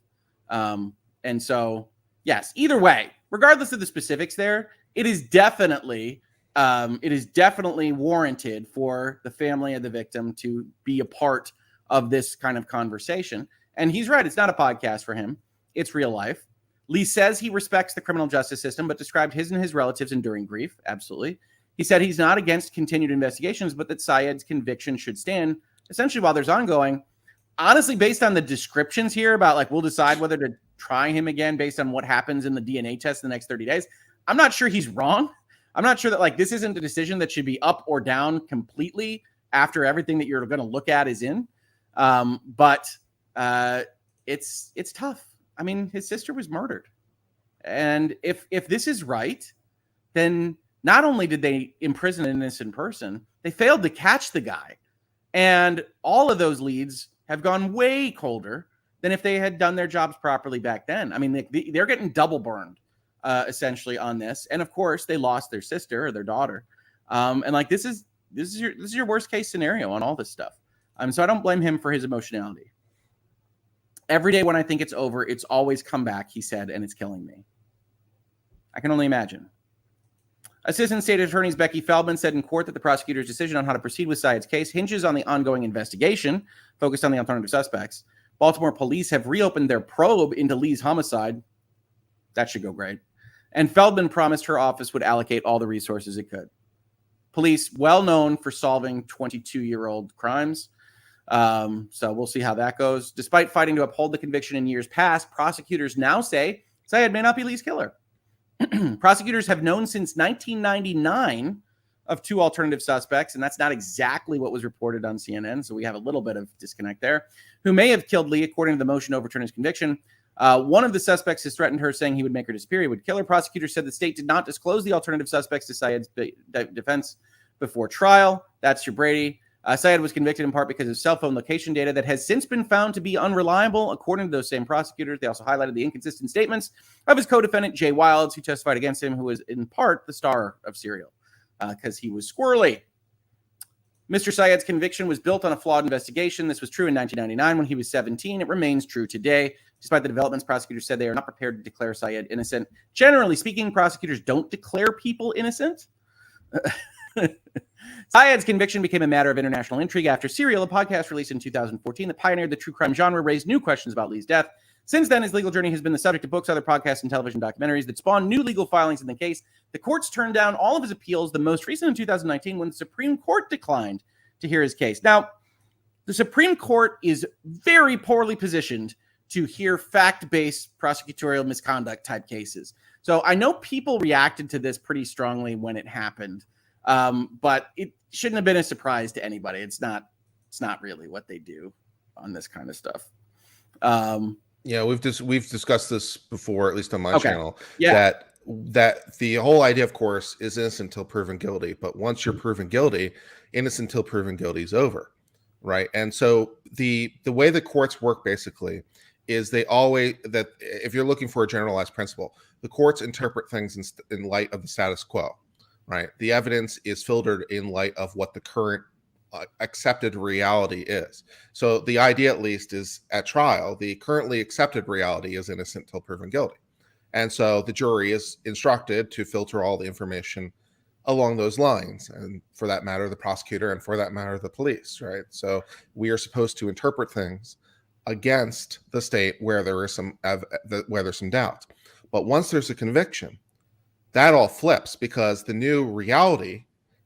[SPEAKER 1] And so, yes, either way, regardless of the specifics there, it is definitely warranted for the family of the victim to be a part of this kind of conversation. And he's right. It's not a podcast for him. It's real life. Lee says he respects the criminal justice system, but described his and his relatives enduring grief. Absolutely. He said he's not against continued investigations, but that Syed's conviction should stand essentially while there's ongoing. Honestly, based on the descriptions here about we'll decide whether to try him again based on what happens in the DNA test in the next 30 days, I'm not sure he's wrong. I'm not sure that this isn't a decision that should be up or down completely after everything that you're going to look at is in. But it's tough. His sister was murdered. And if this is right, then not only did they imprison an innocent person, they failed to catch the guy. And all of those leads have gone way colder than if they had done their jobs properly back then. They're getting double burned, essentially, on this. And of course, they lost their sister or their daughter. This is your worst case scenario on all this stuff. So I don't blame him for his emotionality. Every day when I think it's over, it's always come back, he said, and it's killing me. I can only imagine. Assistant State Attorneys Becky Feldman said in court that the prosecutor's decision on how to proceed with Syed's case hinges on the ongoing investigation focused on the alternative suspects. Baltimore police have reopened their probe into Lee's homicide. That should go great. And Feldman promised her office would allocate all the resources it could. Police, well known for solving 22-year-old crimes. So we'll see how that goes. Despite fighting to uphold the conviction in years past, prosecutors now say Syed may not be Lee's killer. Prosecutors have known since 1999 of two alternative suspects, and that's not exactly what was reported on CNN, so we have a little bit of disconnect there, who may have killed Lee, according to the motion to overturn his conviction. One of the suspects has threatened her, saying he would make her disappear. He would kill her. Prosecutors said the state did not disclose the alternative suspects to Syed's defense before trial. That's your Brady. Syed was convicted in part because of cell phone location data that has since been found to be unreliable, according to those same prosecutors. They also highlighted the inconsistent statements of his co-defendant, Jay Wilds, who testified against him, who was in part the star of Serial, because he was squirrely. Mr. Syed's conviction was built on a flawed investigation. This was true in 1999 when he was 17. It remains true today. Despite the developments, prosecutors said they are not prepared to declare Syed innocent. Generally speaking, prosecutors don't declare people innocent. Syed's conviction became a matter of international intrigue after Serial, a podcast released in 2014 that pioneered the true crime genre, raised new questions about Lee's death. Since then, his legal journey has been the subject of books, other podcasts, and television documentaries that spawned new legal filings in the case. The courts turned down all of his appeals, the most recent in 2019, when the Supreme Court declined to hear his case. Now, the Supreme Court is very poorly positioned to hear fact-based prosecutorial misconduct type cases. So I know people reacted to this pretty strongly when it happened. But it shouldn't have been a surprise to anybody. It's not really what they do on this kind of stuff.
[SPEAKER 2] Yeah, we've discussed this before, at least on my channel.
[SPEAKER 1] Yeah.
[SPEAKER 2] That the whole idea, of course, is innocent until proven guilty. But once you're proven guilty, innocent until proven guilty is over, right? And so the way the courts work basically is they always, that if you're looking for a generalized principle, the courts interpret things in light of the status quo. Right. The evidence is filtered in light of what the current accepted reality is. So the idea, at least, is at trial, the currently accepted reality is innocent till proven guilty. And so the jury is instructed to filter all the information along those lines. And for that matter, the prosecutor, and for that matter, the police. Right. So we are supposed to interpret things against the state where there is where there's some doubt. But once there's a conviction, that all flips, because the new reality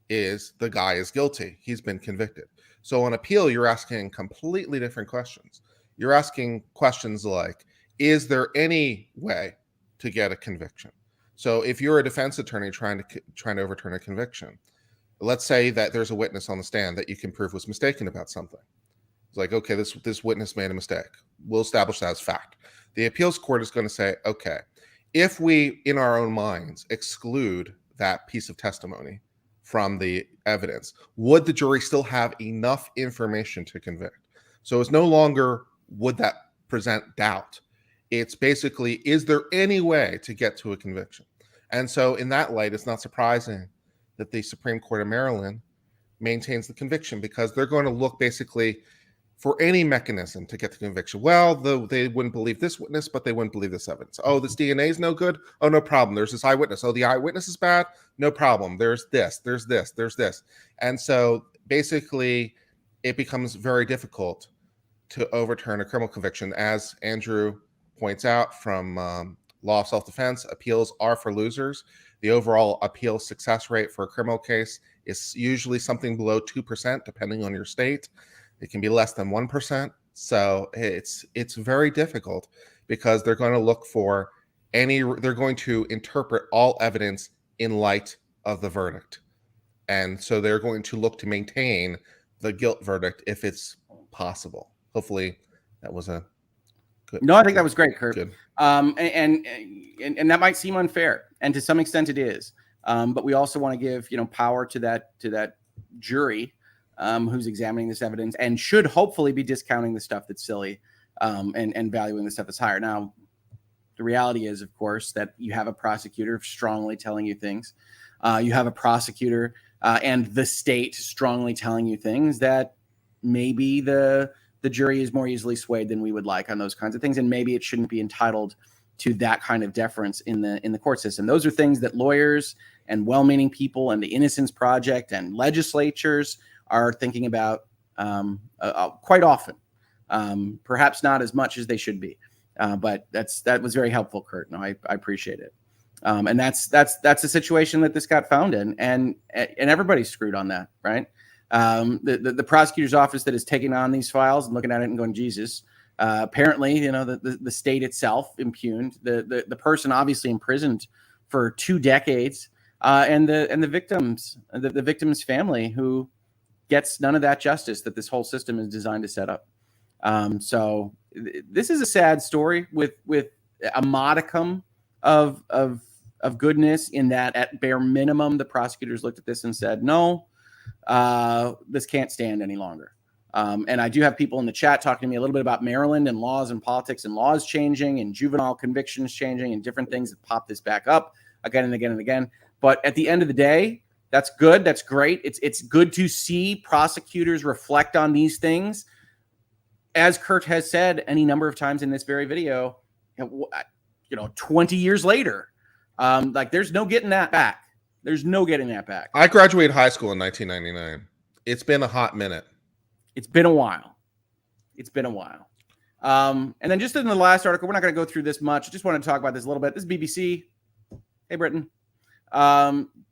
[SPEAKER 2] is the guy is guilty. He's been convicted. So on appeal, you're asking completely different questions. You're asking questions like, is there any way to get a conviction? So if you're a defense attorney trying to overturn a conviction, let's say that there's a witness on the stand that you can prove was mistaken about something. It's like, okay, this witness made a mistake. We'll establish that as fact. The appeals court is going to say, okay, if we, in our own minds, exclude that piece of testimony from the evidence, would the jury still have enough information to convict? So it's no longer would that present doubt. It's basically, is there any way to get to a conviction? And so in that light, it's not surprising that the Supreme Court of Maryland maintains the conviction, because they're going to look basically for any mechanism to get the conviction. Well, they wouldn't believe this witness, but they wouldn't believe this evidence. Oh, this DNA is no good. Oh, no problem. There's this eyewitness. Oh, the eyewitness is bad. No problem. There's this, there's this, there's this. And so basically it becomes very difficult to overturn a criminal conviction. As Andrew points out from Law of Self-Defense, appeals are for losers. The overall appeal success rate for a criminal case is usually something below 2%, depending on your state. It can be less than 1%. So it's very difficult, because they're going to look for they're going to interpret all evidence in light of the verdict. And so they're going to look to maintain the guilt verdict if it's possible. Hopefully that was a good.
[SPEAKER 1] No, I think that was great, Kurt.
[SPEAKER 2] Good.
[SPEAKER 1] And that might seem unfair, and to some extent it is. But we also want to give, power to that jury who's examining this evidence, and should hopefully be discounting the stuff that's silly and valuing the stuff that's higher. Now, the reality is, of course, that you have a prosecutor strongly telling you things. You have a prosecutor and the state strongly telling you things that maybe the jury is more easily swayed than we would like on those kinds of things, and maybe it shouldn't be entitled to that kind of deference in the court system. Those are things that lawyers and well-meaning people and the Innocence Project and legislatures are thinking about quite often. Perhaps not as much as they should be, but that was very helpful, Kurt. No, I appreciate it. And that's the situation that this got found in, and everybody's screwed on that, right? The prosecutor's office that is taking on these files and looking at it and going, Jesus. Apparently, the state itself impugned, the person obviously imprisoned for 2 decades, and the victim's family, who gets none of that justice that this whole system is designed to set up. So this is a sad story with a modicum of goodness, in that at bare minimum, the prosecutors looked at this and said, no, this can't stand any longer. And I do have people in the chat talking to me a little bit about Maryland and laws and politics and laws changing and juvenile convictions changing and different things that pop this back up again and again and again. But at the end of the day, that's good. That's great. It's good to see prosecutors reflect on these things. As Kurt has said any number of times in this very video, 20 years later, there's no getting that back. There's no getting that back.
[SPEAKER 2] I graduated high school in 1999. It's been a hot minute.
[SPEAKER 1] It's been a while. And then just in the last article, we're not going to go through this much. I just want to talk about this a little bit. This is BBC. Hey, Britain.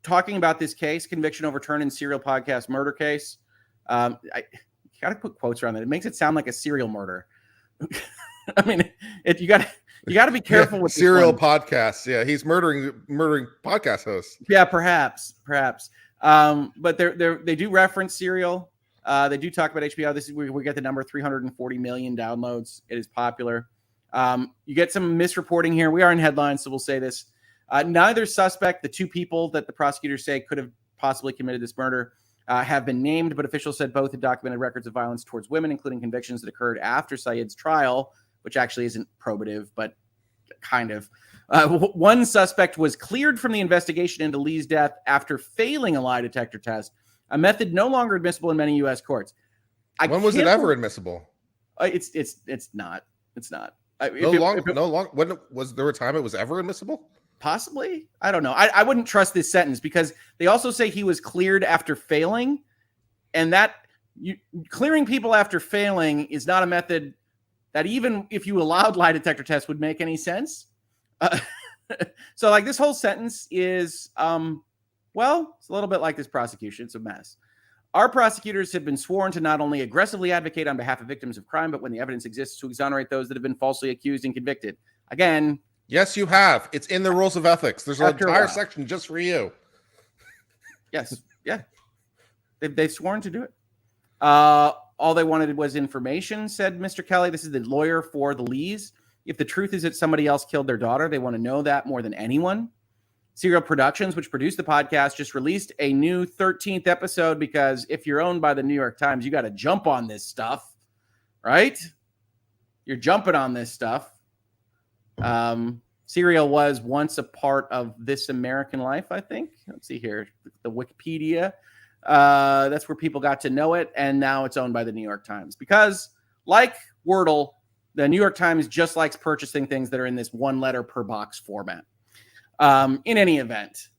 [SPEAKER 1] Talking about this case, conviction overturned in serial podcast murder case. I got to put quotes around that. It makes it sound like a serial murder. I mean, you got to be careful with
[SPEAKER 2] serial podcasts. Yeah, he's murdering podcast hosts.
[SPEAKER 1] Yeah, perhaps. But they do reference serial. They do talk about HBO. This is we get the number 340 million downloads. It is popular. You get some misreporting here. We are in headlines, so we'll say this. Neither suspect, the 2 people that the prosecutors say could have possibly committed this murder, have been named, but officials said both had documented records of violence towards women, including convictions that occurred after Syed's trial, which actually isn't probative, but kind of. One suspect was cleared from the investigation into Lee's death after failing a lie detector test, a method no longer admissible in many U.S. courts.
[SPEAKER 2] When was it ever admissible?
[SPEAKER 1] It's not. It's not.
[SPEAKER 2] When was there a time it was ever admissible?
[SPEAKER 1] Possibly. I don't know. I wouldn't trust this sentence, because they also say he was cleared after failing, and clearing people after failing is not a method that, even if you allowed lie detector tests, would make any sense. So this whole sentence is, it's a little bit like this prosecution. It's a mess. Our prosecutors have been sworn to not only aggressively advocate on behalf of victims of crime, but when the evidence exists, to exonerate those that have been falsely accused and convicted. Again.
[SPEAKER 2] Yes, you have. It's in the rules of ethics. There's an entire section just for you.
[SPEAKER 1] Yes. Yeah. They've sworn to do it. All they wanted was information, said Mr. Kelly. This is the lawyer for the Lees. If the truth is that somebody else killed their daughter, they want to know that more than anyone. Serial Productions, which produced the podcast, just released a new 13th episode, because if you're owned by the New York Times, you got to jump on this stuff, right? You're jumping on this stuff. Serial was once a part of This American Life, I think. Let's see here. The Wikipedia. That's where people got to know it. And now it's owned by the New York Times, because, like Wordle, the New York Times just likes purchasing things that are in this 1 letter per box format. In any event,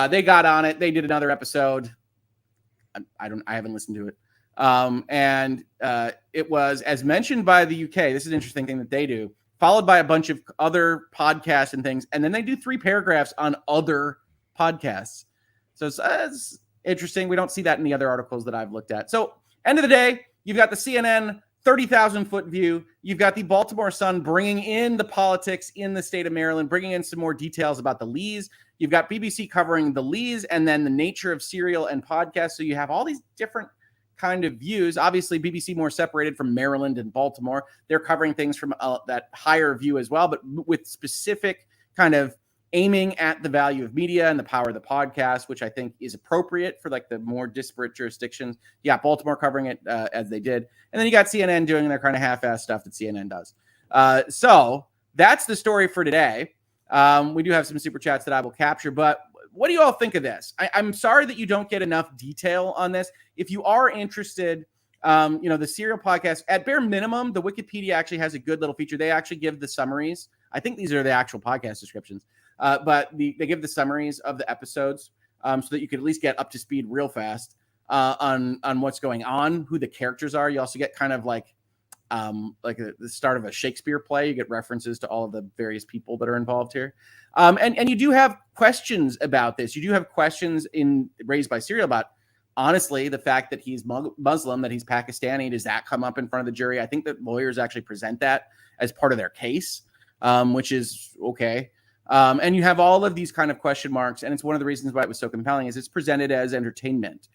[SPEAKER 1] they got on it. They did another episode. I haven't listened to it. And it was, as mentioned by the UK, this is an interesting thing that they do, followed by a bunch of other podcasts and things. And then they do 3 paragraphs on other podcasts. So it's interesting. We don't see that in the other articles that I've looked at. So end of the day, you've got the CNN 30,000 foot view. You've got the Baltimore Sun bringing in the politics in the state of Maryland, bringing in some more details about the Lees. You've got BBC covering the Lees and then the nature of serial and podcasts. So you have all these different kind of views. Obviously, BBC more separated from Maryland and Baltimore. They're covering things from that higher view as well, but with specific kind of aiming at the value of media and the power of the podcast, which I think is appropriate for the more disparate jurisdictions. You got Baltimore covering it as they did. And then you got CNN doing their kind of half-ass stuff that CNN does. So that's the story for today. We do have some super chats that I will capture, but what do you all think of this? I'm sorry that you don't get enough detail on this. If you are interested, the serial podcast, at bare minimum, the Wikipedia actually has a good little feature. They actually give the summaries. I think these are the actual podcast descriptions. But they give the summaries of the episodes. so that you could at least get up to speed real fast on what's going on, who the characters are. You also get kind of like the start of a Shakespeare play. You get references to all of the various people that are involved here. And you do have questions about this. You do have questions raised by Serial about, honestly, the fact that he's Muslim, that he's Pakistani. Does that come up in front of the jury? I think that lawyers actually present that as part of their case, which is okay. And you have all of these kind of question marks. And it's one of the reasons why it was so compelling is it's presented as entertainment.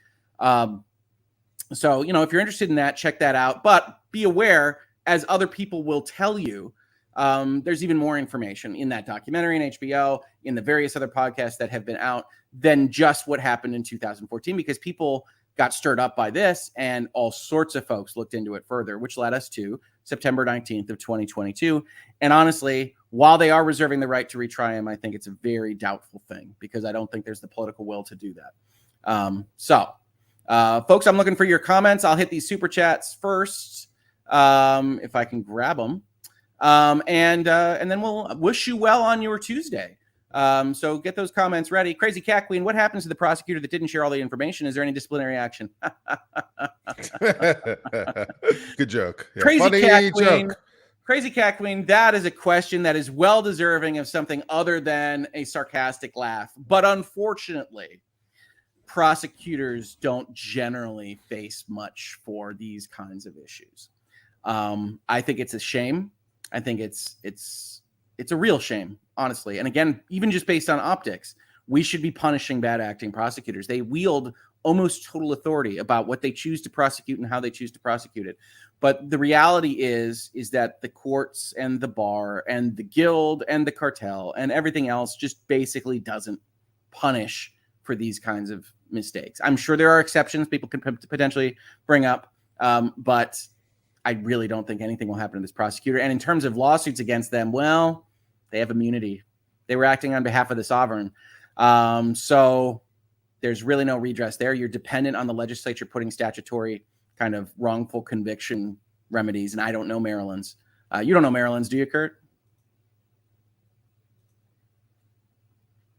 [SPEAKER 1] So, if you're interested in that, check that out. But be aware, as other people will tell you, there's even more information in that documentary in HBO, in the various other podcasts that have been out than just what happened in 2014, because people got stirred up by this and all sorts of folks looked into it further, which led us to September 19th of 2022. And honestly, while they are reserving the right to retry him, I think it's a very doubtful thing because I don't think there's the political will to do that. Folks, I'm looking for your comments. I'll hit these super chats first, if I can grab them. And then we'll wish you well on your Tuesday. So get those comments ready. Crazy Cat Queen, what happens to the prosecutor that didn't share all the information? Is there any disciplinary action?
[SPEAKER 2] Good joke. Yeah,
[SPEAKER 1] Crazy
[SPEAKER 2] funny
[SPEAKER 1] Cat Queen.
[SPEAKER 2] joke.
[SPEAKER 1] Crazy Cat Queen, that is a question that is well deserving of something other than a sarcastic laugh. But unfortunately, prosecutors don't generally face much for these kinds of issues. I think it's a shame. I think it's a real shame, honestly. And again, even just based on optics, we should be punishing bad acting prosecutors. They wield almost total authority about what they choose to prosecute and how they choose to prosecute it. But the reality is that the courts and the bar and the guild and the cartel and everything else just basically doesn't punish for these kinds of mistakes. I'm sure there are exceptions people can potentially bring up, but I really don't think anything will happen to this prosecutor. And in terms of lawsuits against them, well, they have immunity. They were acting on behalf of the sovereign. So there's really no redress there. You're dependent on the legislature putting statutory kind of wrongful conviction remedies. And I don't know Maryland's. You don't know Maryland's, do you, Kurt?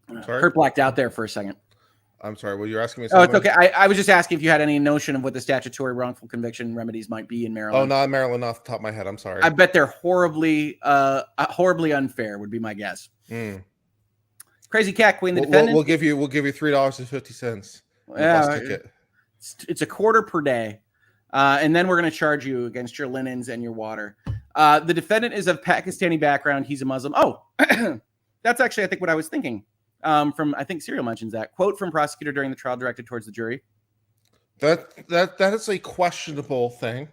[SPEAKER 2] Sorry?
[SPEAKER 1] Kurt blacked out there for a second.
[SPEAKER 2] I'm sorry. Well, you're asking me
[SPEAKER 1] Oh,
[SPEAKER 2] something?
[SPEAKER 1] it's okay. I was just asking if you had any notion of what the statutory wrongful conviction remedies might be in Maryland.
[SPEAKER 2] Oh, not Maryland, off the top of my head. I'm sorry.
[SPEAKER 1] I bet they're horribly unfair, would be my guess. Crazy Cat Queen, the defendant.
[SPEAKER 2] We'll give you $3.50.
[SPEAKER 1] Yeah, it's a quarter per day, and then we're going to charge you against your linens and your water. The defendant is of Pakistani background. He's a Muslim. Oh, that's actually, I think, what I was thinking. I think Serial mentions that quote from prosecutor during the trial directed towards the jury.
[SPEAKER 2] That is a questionable thing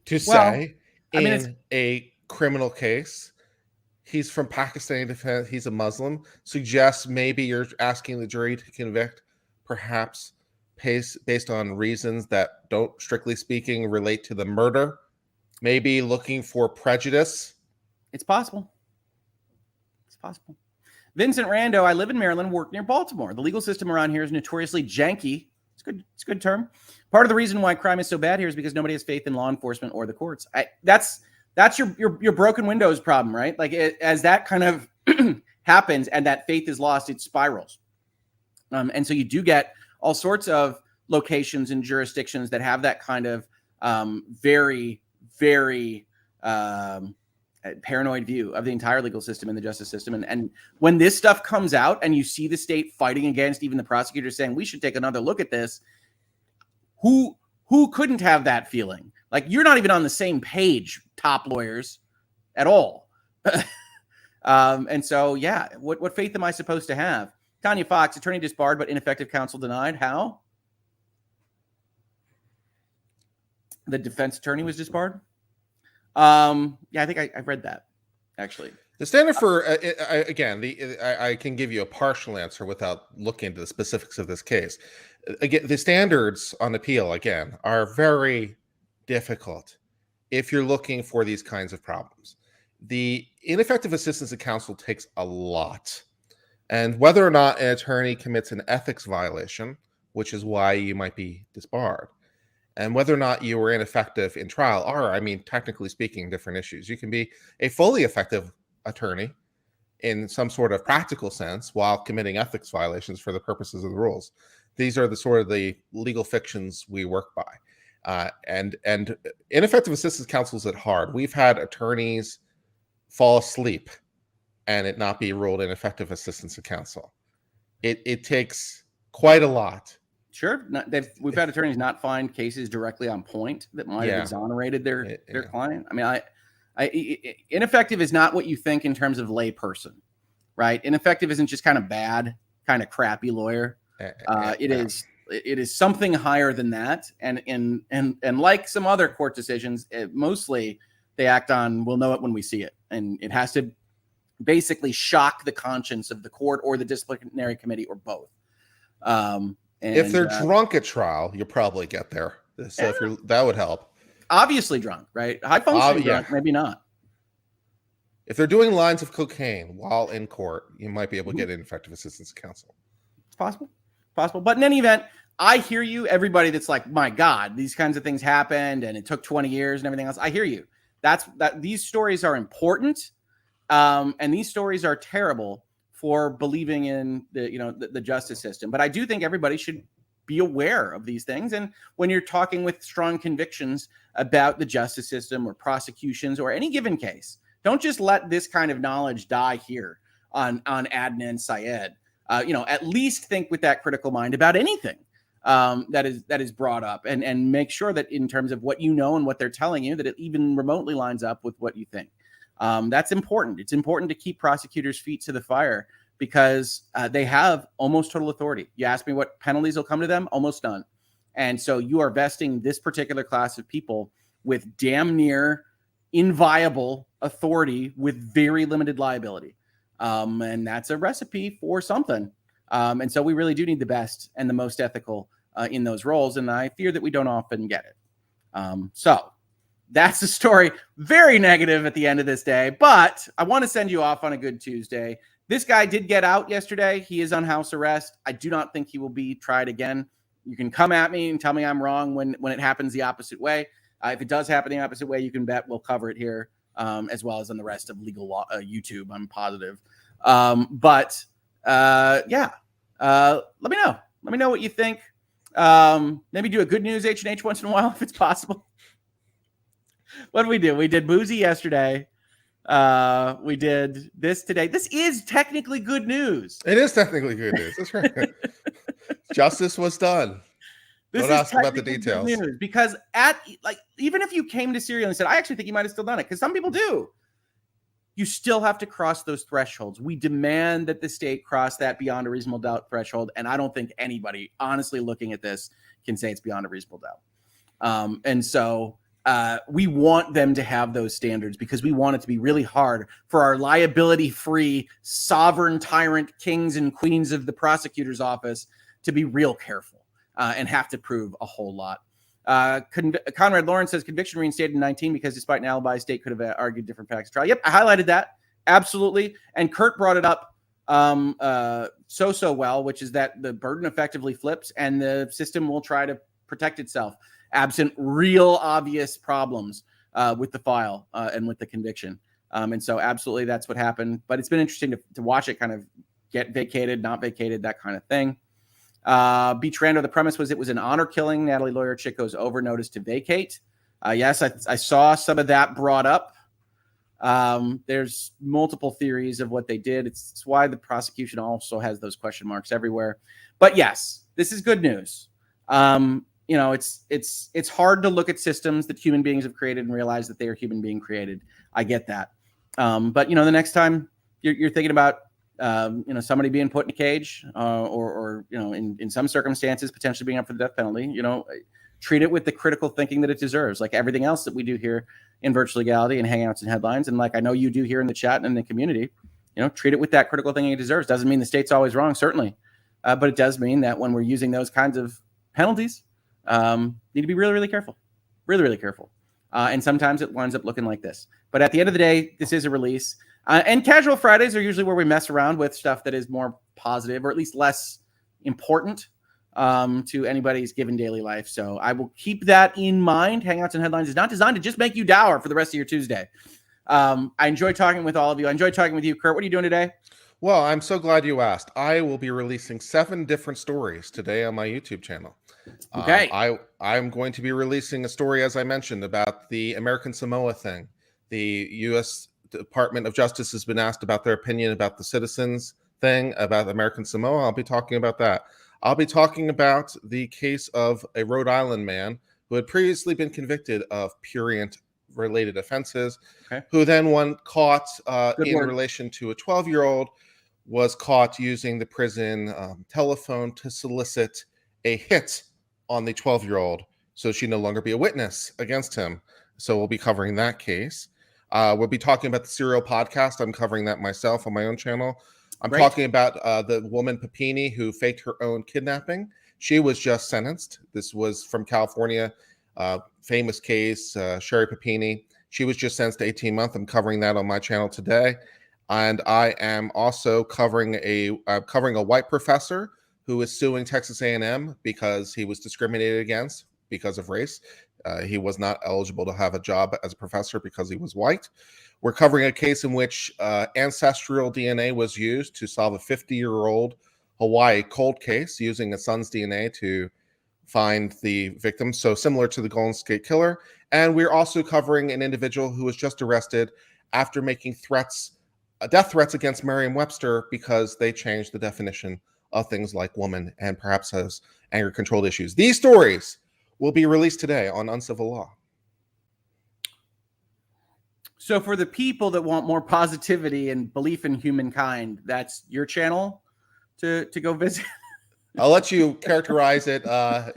[SPEAKER 2] to say in a criminal case. He's from Pakistani defense. He's a Muslim. Suggests maybe you're asking the jury to convict, perhaps based on reasons that don't, strictly speaking, relate to the murder. Maybe looking for prejudice.
[SPEAKER 1] It's possible. It's possible. Vincent Rando, I live in Maryland, work near Baltimore. The legal system around here is notoriously janky. It's good. It's a good term. Part of the reason why crime is so bad here is because nobody has faith in law enforcement or the courts. That's your broken windows problem, right? Like as that kind of happens and that faith is lost, it spirals. And so you do get all sorts of locations and jurisdictions that have that kind of very, very paranoid view of the entire legal system and the justice system. And when this stuff comes out and you see the state fighting against even the prosecutors saying we should take another look at this, who couldn't have that feeling? Like, you're not even on the same page, top lawyers, at all. And so, yeah, what faith am I supposed to have? Tanya Fox, attorney disbarred but ineffective counsel denied. How? The defense attorney was disbarred? Yeah, I think I read that, actually.
[SPEAKER 2] The standard for, I can give you a partial answer without looking into the specifics of this case. Again, the standards on appeal, again, are very difficult if you're looking for these kinds of problems. The ineffective assistance of counsel takes a lot. And whether or not an attorney commits an ethics violation, which is why you might be disbarred, and whether or not you were ineffective in trial are, technically speaking, different issues. You can be a fully effective attorney in some sort of practical sense while committing ethics violations for the purposes of the rules. These are the sort of the legal fictions we work by. And ineffective assistance counsel is at hard. We've had attorneys fall asleep and it not be ruled ineffective assistance of counsel. It takes quite a lot.
[SPEAKER 1] Sure. We've had attorneys not find cases directly on point that might have exonerated their client. I mean, ineffective is not what you think in terms of layperson, right? Ineffective isn't just kind of bad, kind of crappy lawyer. It is something higher than that. And like some other court decisions, mostly they act on, we'll know it when we see it. And it has to basically shock the conscience of the court or the disciplinary committee or both.
[SPEAKER 2] If they're drunk at trial, you'll probably get there. So that would help.
[SPEAKER 1] Obviously drunk, right? High functioning drunk, maybe not.
[SPEAKER 2] If they're doing lines of cocaine while in court, you might be able to get ineffective assistance of counsel. It's
[SPEAKER 1] possible. But in any event, I hear you. Everybody that's like, my God, these kinds of things happened and it took 20 years and everything else. I hear you. These stories are important. And these stories are terrible for believing in the justice system. But I do think everybody should be aware of these things. And when you're talking with strong convictions about the justice system or prosecutions or any given case, don't just let this kind of knowledge die here on Adnan Syed. At least think with that critical mind about anything that is brought up, and make sure that in terms of what you know and what they're telling you, that it even remotely lines up with what you think. That's important. It's important to keep prosecutors' feet to the fire because they have almost total authority. You ask me what penalties will come to them, almost none. And so you are vesting this particular class of people with damn near inviolable authority with very limited liability. And that's a recipe for something. And so we really do need the best and the most ethical in those roles. And I fear that we don't often get it. So that's the story. Very negative at the end of this day, but I want to send you off on a good Tuesday. This guy did get out yesterday. He is on house arrest. I do not think he will be tried again. You can come at me and tell me I'm wrong when it happens the opposite way. If it does happen the opposite way, you can bet we'll cover it here as well as on the rest of Legal Law YouTube. I'm positive. Let me know. Let me know what you think. Maybe do a good news H&H once in a while if it's possible. What did we do? We did Boozy yesterday. We did this today. This is technically good news.
[SPEAKER 2] It is technically good news. That's right. Justice was done. Don't ask about the details.
[SPEAKER 1] News because even if you came to Serial and said, I actually think you might have still done it, because some people do, you still have to cross those thresholds. We demand that the state cross that beyond a reasonable doubt threshold. And I don't think anybody honestly looking at this can say it's beyond a reasonable doubt. And so we want them to have those standards because we want it to be really hard for our liability-free sovereign tyrant kings and queens of the prosecutor's office to be real careful and have to prove a whole lot. Conrad Lawrence says conviction reinstated in 19 because despite an alibi, state could have argued different facts trial. Yep, I highlighted that. Absolutely. And Kurt brought it up so well, which is that the burden effectively flips and the system will try to protect itself absent real obvious problems with the file and with the conviction. And so absolutely that's what happened. But it's been interesting to watch it kind of get vacated, not vacated, that kind of thing. Beach Rando, the premise was it was an honor killing. Natalie Lawyer Chico's over notice to vacate. Yes, I saw some of that brought up. There's multiple theories of what they did. It's why the prosecution also has those question marks everywhere. But yes, this is good news. It's hard to look at systems that human beings have created and realize that they are human being created. I get that. But the next time you're thinking about somebody being put in a cage or in some circumstances potentially being up for the death penalty, treat it with the critical thinking that it deserves, like everything else that we do here in Virtual Legality and Hangouts and Headlines. And like I know you do here in the chat and in the community, treat it with that critical thinking it deserves. Doesn't mean the state's always wrong, certainly. But it does mean that when we're using those kinds of penalties, need to be really, really careful. Really, really careful. And sometimes it winds up looking like this. But at the end of the day, this is a release. And Casual Fridays are usually where we mess around with stuff that is more positive or at least less important to anybody's given daily life. So I will keep that in mind. Hangouts and Headlines is not designed to just make you dour for the rest of your Tuesday. I enjoy talking with all of you. I enjoy talking with you, Kurt. What are you doing today?
[SPEAKER 2] Well, I'm so glad you asked. I will be releasing 7 different stories today on my YouTube channel.
[SPEAKER 1] Okay.
[SPEAKER 2] I'm going to be releasing a story, as I mentioned, about the American Samoa thing. The U.S. Department of Justice has been asked about their opinion about the citizens thing about American Samoa. I'll be talking about that. I'll be talking about the case of a Rhode Island man who had previously been convicted of prurient-related offenses, who then caught in relation to a 12-year-old, was caught using the prison telephone to solicit a hit on the 12-year-old so she'd no longer be a witness against him. So we'll be covering that case. We'll be talking about the Serial podcast. I'm covering that myself on my own channel. I'm talking about the woman Papini who faked her own kidnapping. She was just sentenced. This was from California, famous case, Sherry Papini. She was just sentenced to 18 months. I'm covering that on my channel today. And I am also covering a white professor who is suing Texas A&M because he was discriminated against because of race. He was not eligible to have a job as a professor because he was white. We're covering a case in which ancestral DNA was used to solve a 50-year-old Hawaii cold case using a son's DNA to find the victim, so similar to the Golden State Killer. And we're also covering an individual who was just arrested after making death threats against Merriam-Webster because they changed the definition of things like woman and perhaps has anger controlled issues. These stories will be released today on Uncivil Law.
[SPEAKER 1] So for the people that want more positivity and belief in humankind, that's your channel to go visit.
[SPEAKER 2] I'll let you characterize it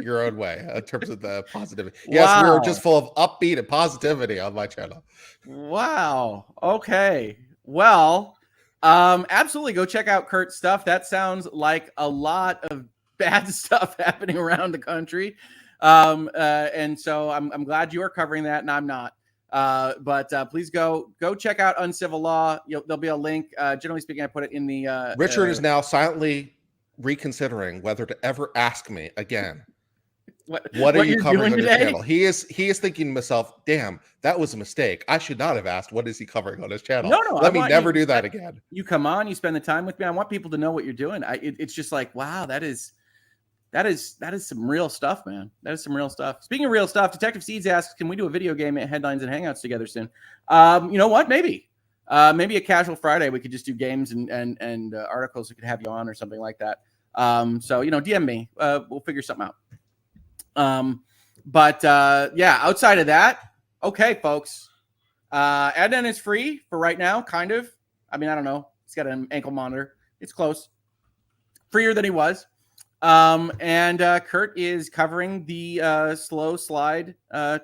[SPEAKER 2] your own way in terms of the positivity. Yes, we're just full of upbeat and positivity on my channel.
[SPEAKER 1] Wow. Okay. Well, absolutely go check out Kurt's stuff. That sounds like a lot of bad stuff happening around the country. And so I'm glad you are covering that and I'm not. But please go check out Uncivil Law. There'll be a link. Generally speaking, I put it in the
[SPEAKER 2] Richard is now silently reconsidering whether to ever ask me again. What are you covering on his channel? He is thinking to himself, damn, that was a mistake. I should not have asked what is he covering on his channel.
[SPEAKER 1] No,
[SPEAKER 2] let me never do that again.
[SPEAKER 1] You come on, you spend the time with me. I want people to know what you're doing. It's just like, wow, that is some real stuff, man. That is some real stuff. Speaking of real stuff, Detective Seeds asks, can we do a video game at Headlines and Hangouts together soon? You know what? Maybe a casual Friday. We could just do games and articles that could have you on or something like that. So, DM me. We'll figure something out. Yeah, outside of that, okay, folks. Adnan is free for right now, kind of. I mean, I don't know. He's got an ankle monitor. It's close. Freer than he was. And Kurt is covering the slow slide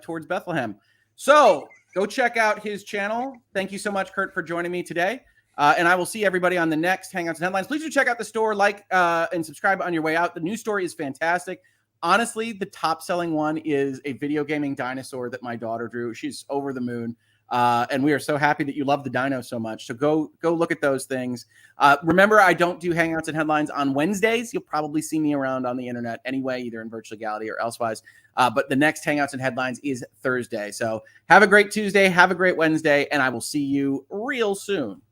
[SPEAKER 1] towards Bethlehem. So go check out his channel. Thank you so much, Kurt, for joining me today. And I will see everybody on the next Hangouts and Headlines. Please do check out the store, and subscribe on your way out. The new story is fantastic. Honestly, the top-selling one is a video gaming dinosaur that my daughter drew. She's over the moon. And we are so happy that you love the dino so much. So go look at those things. Remember, I don't do Hangouts and Headlines on Wednesdays. You'll probably see me around on the internet anyway, either in Virtual Legality or elsewise. But the next Hangouts and Headlines is Thursday. So have a great Tuesday. Have a great Wednesday. And I will see you real soon.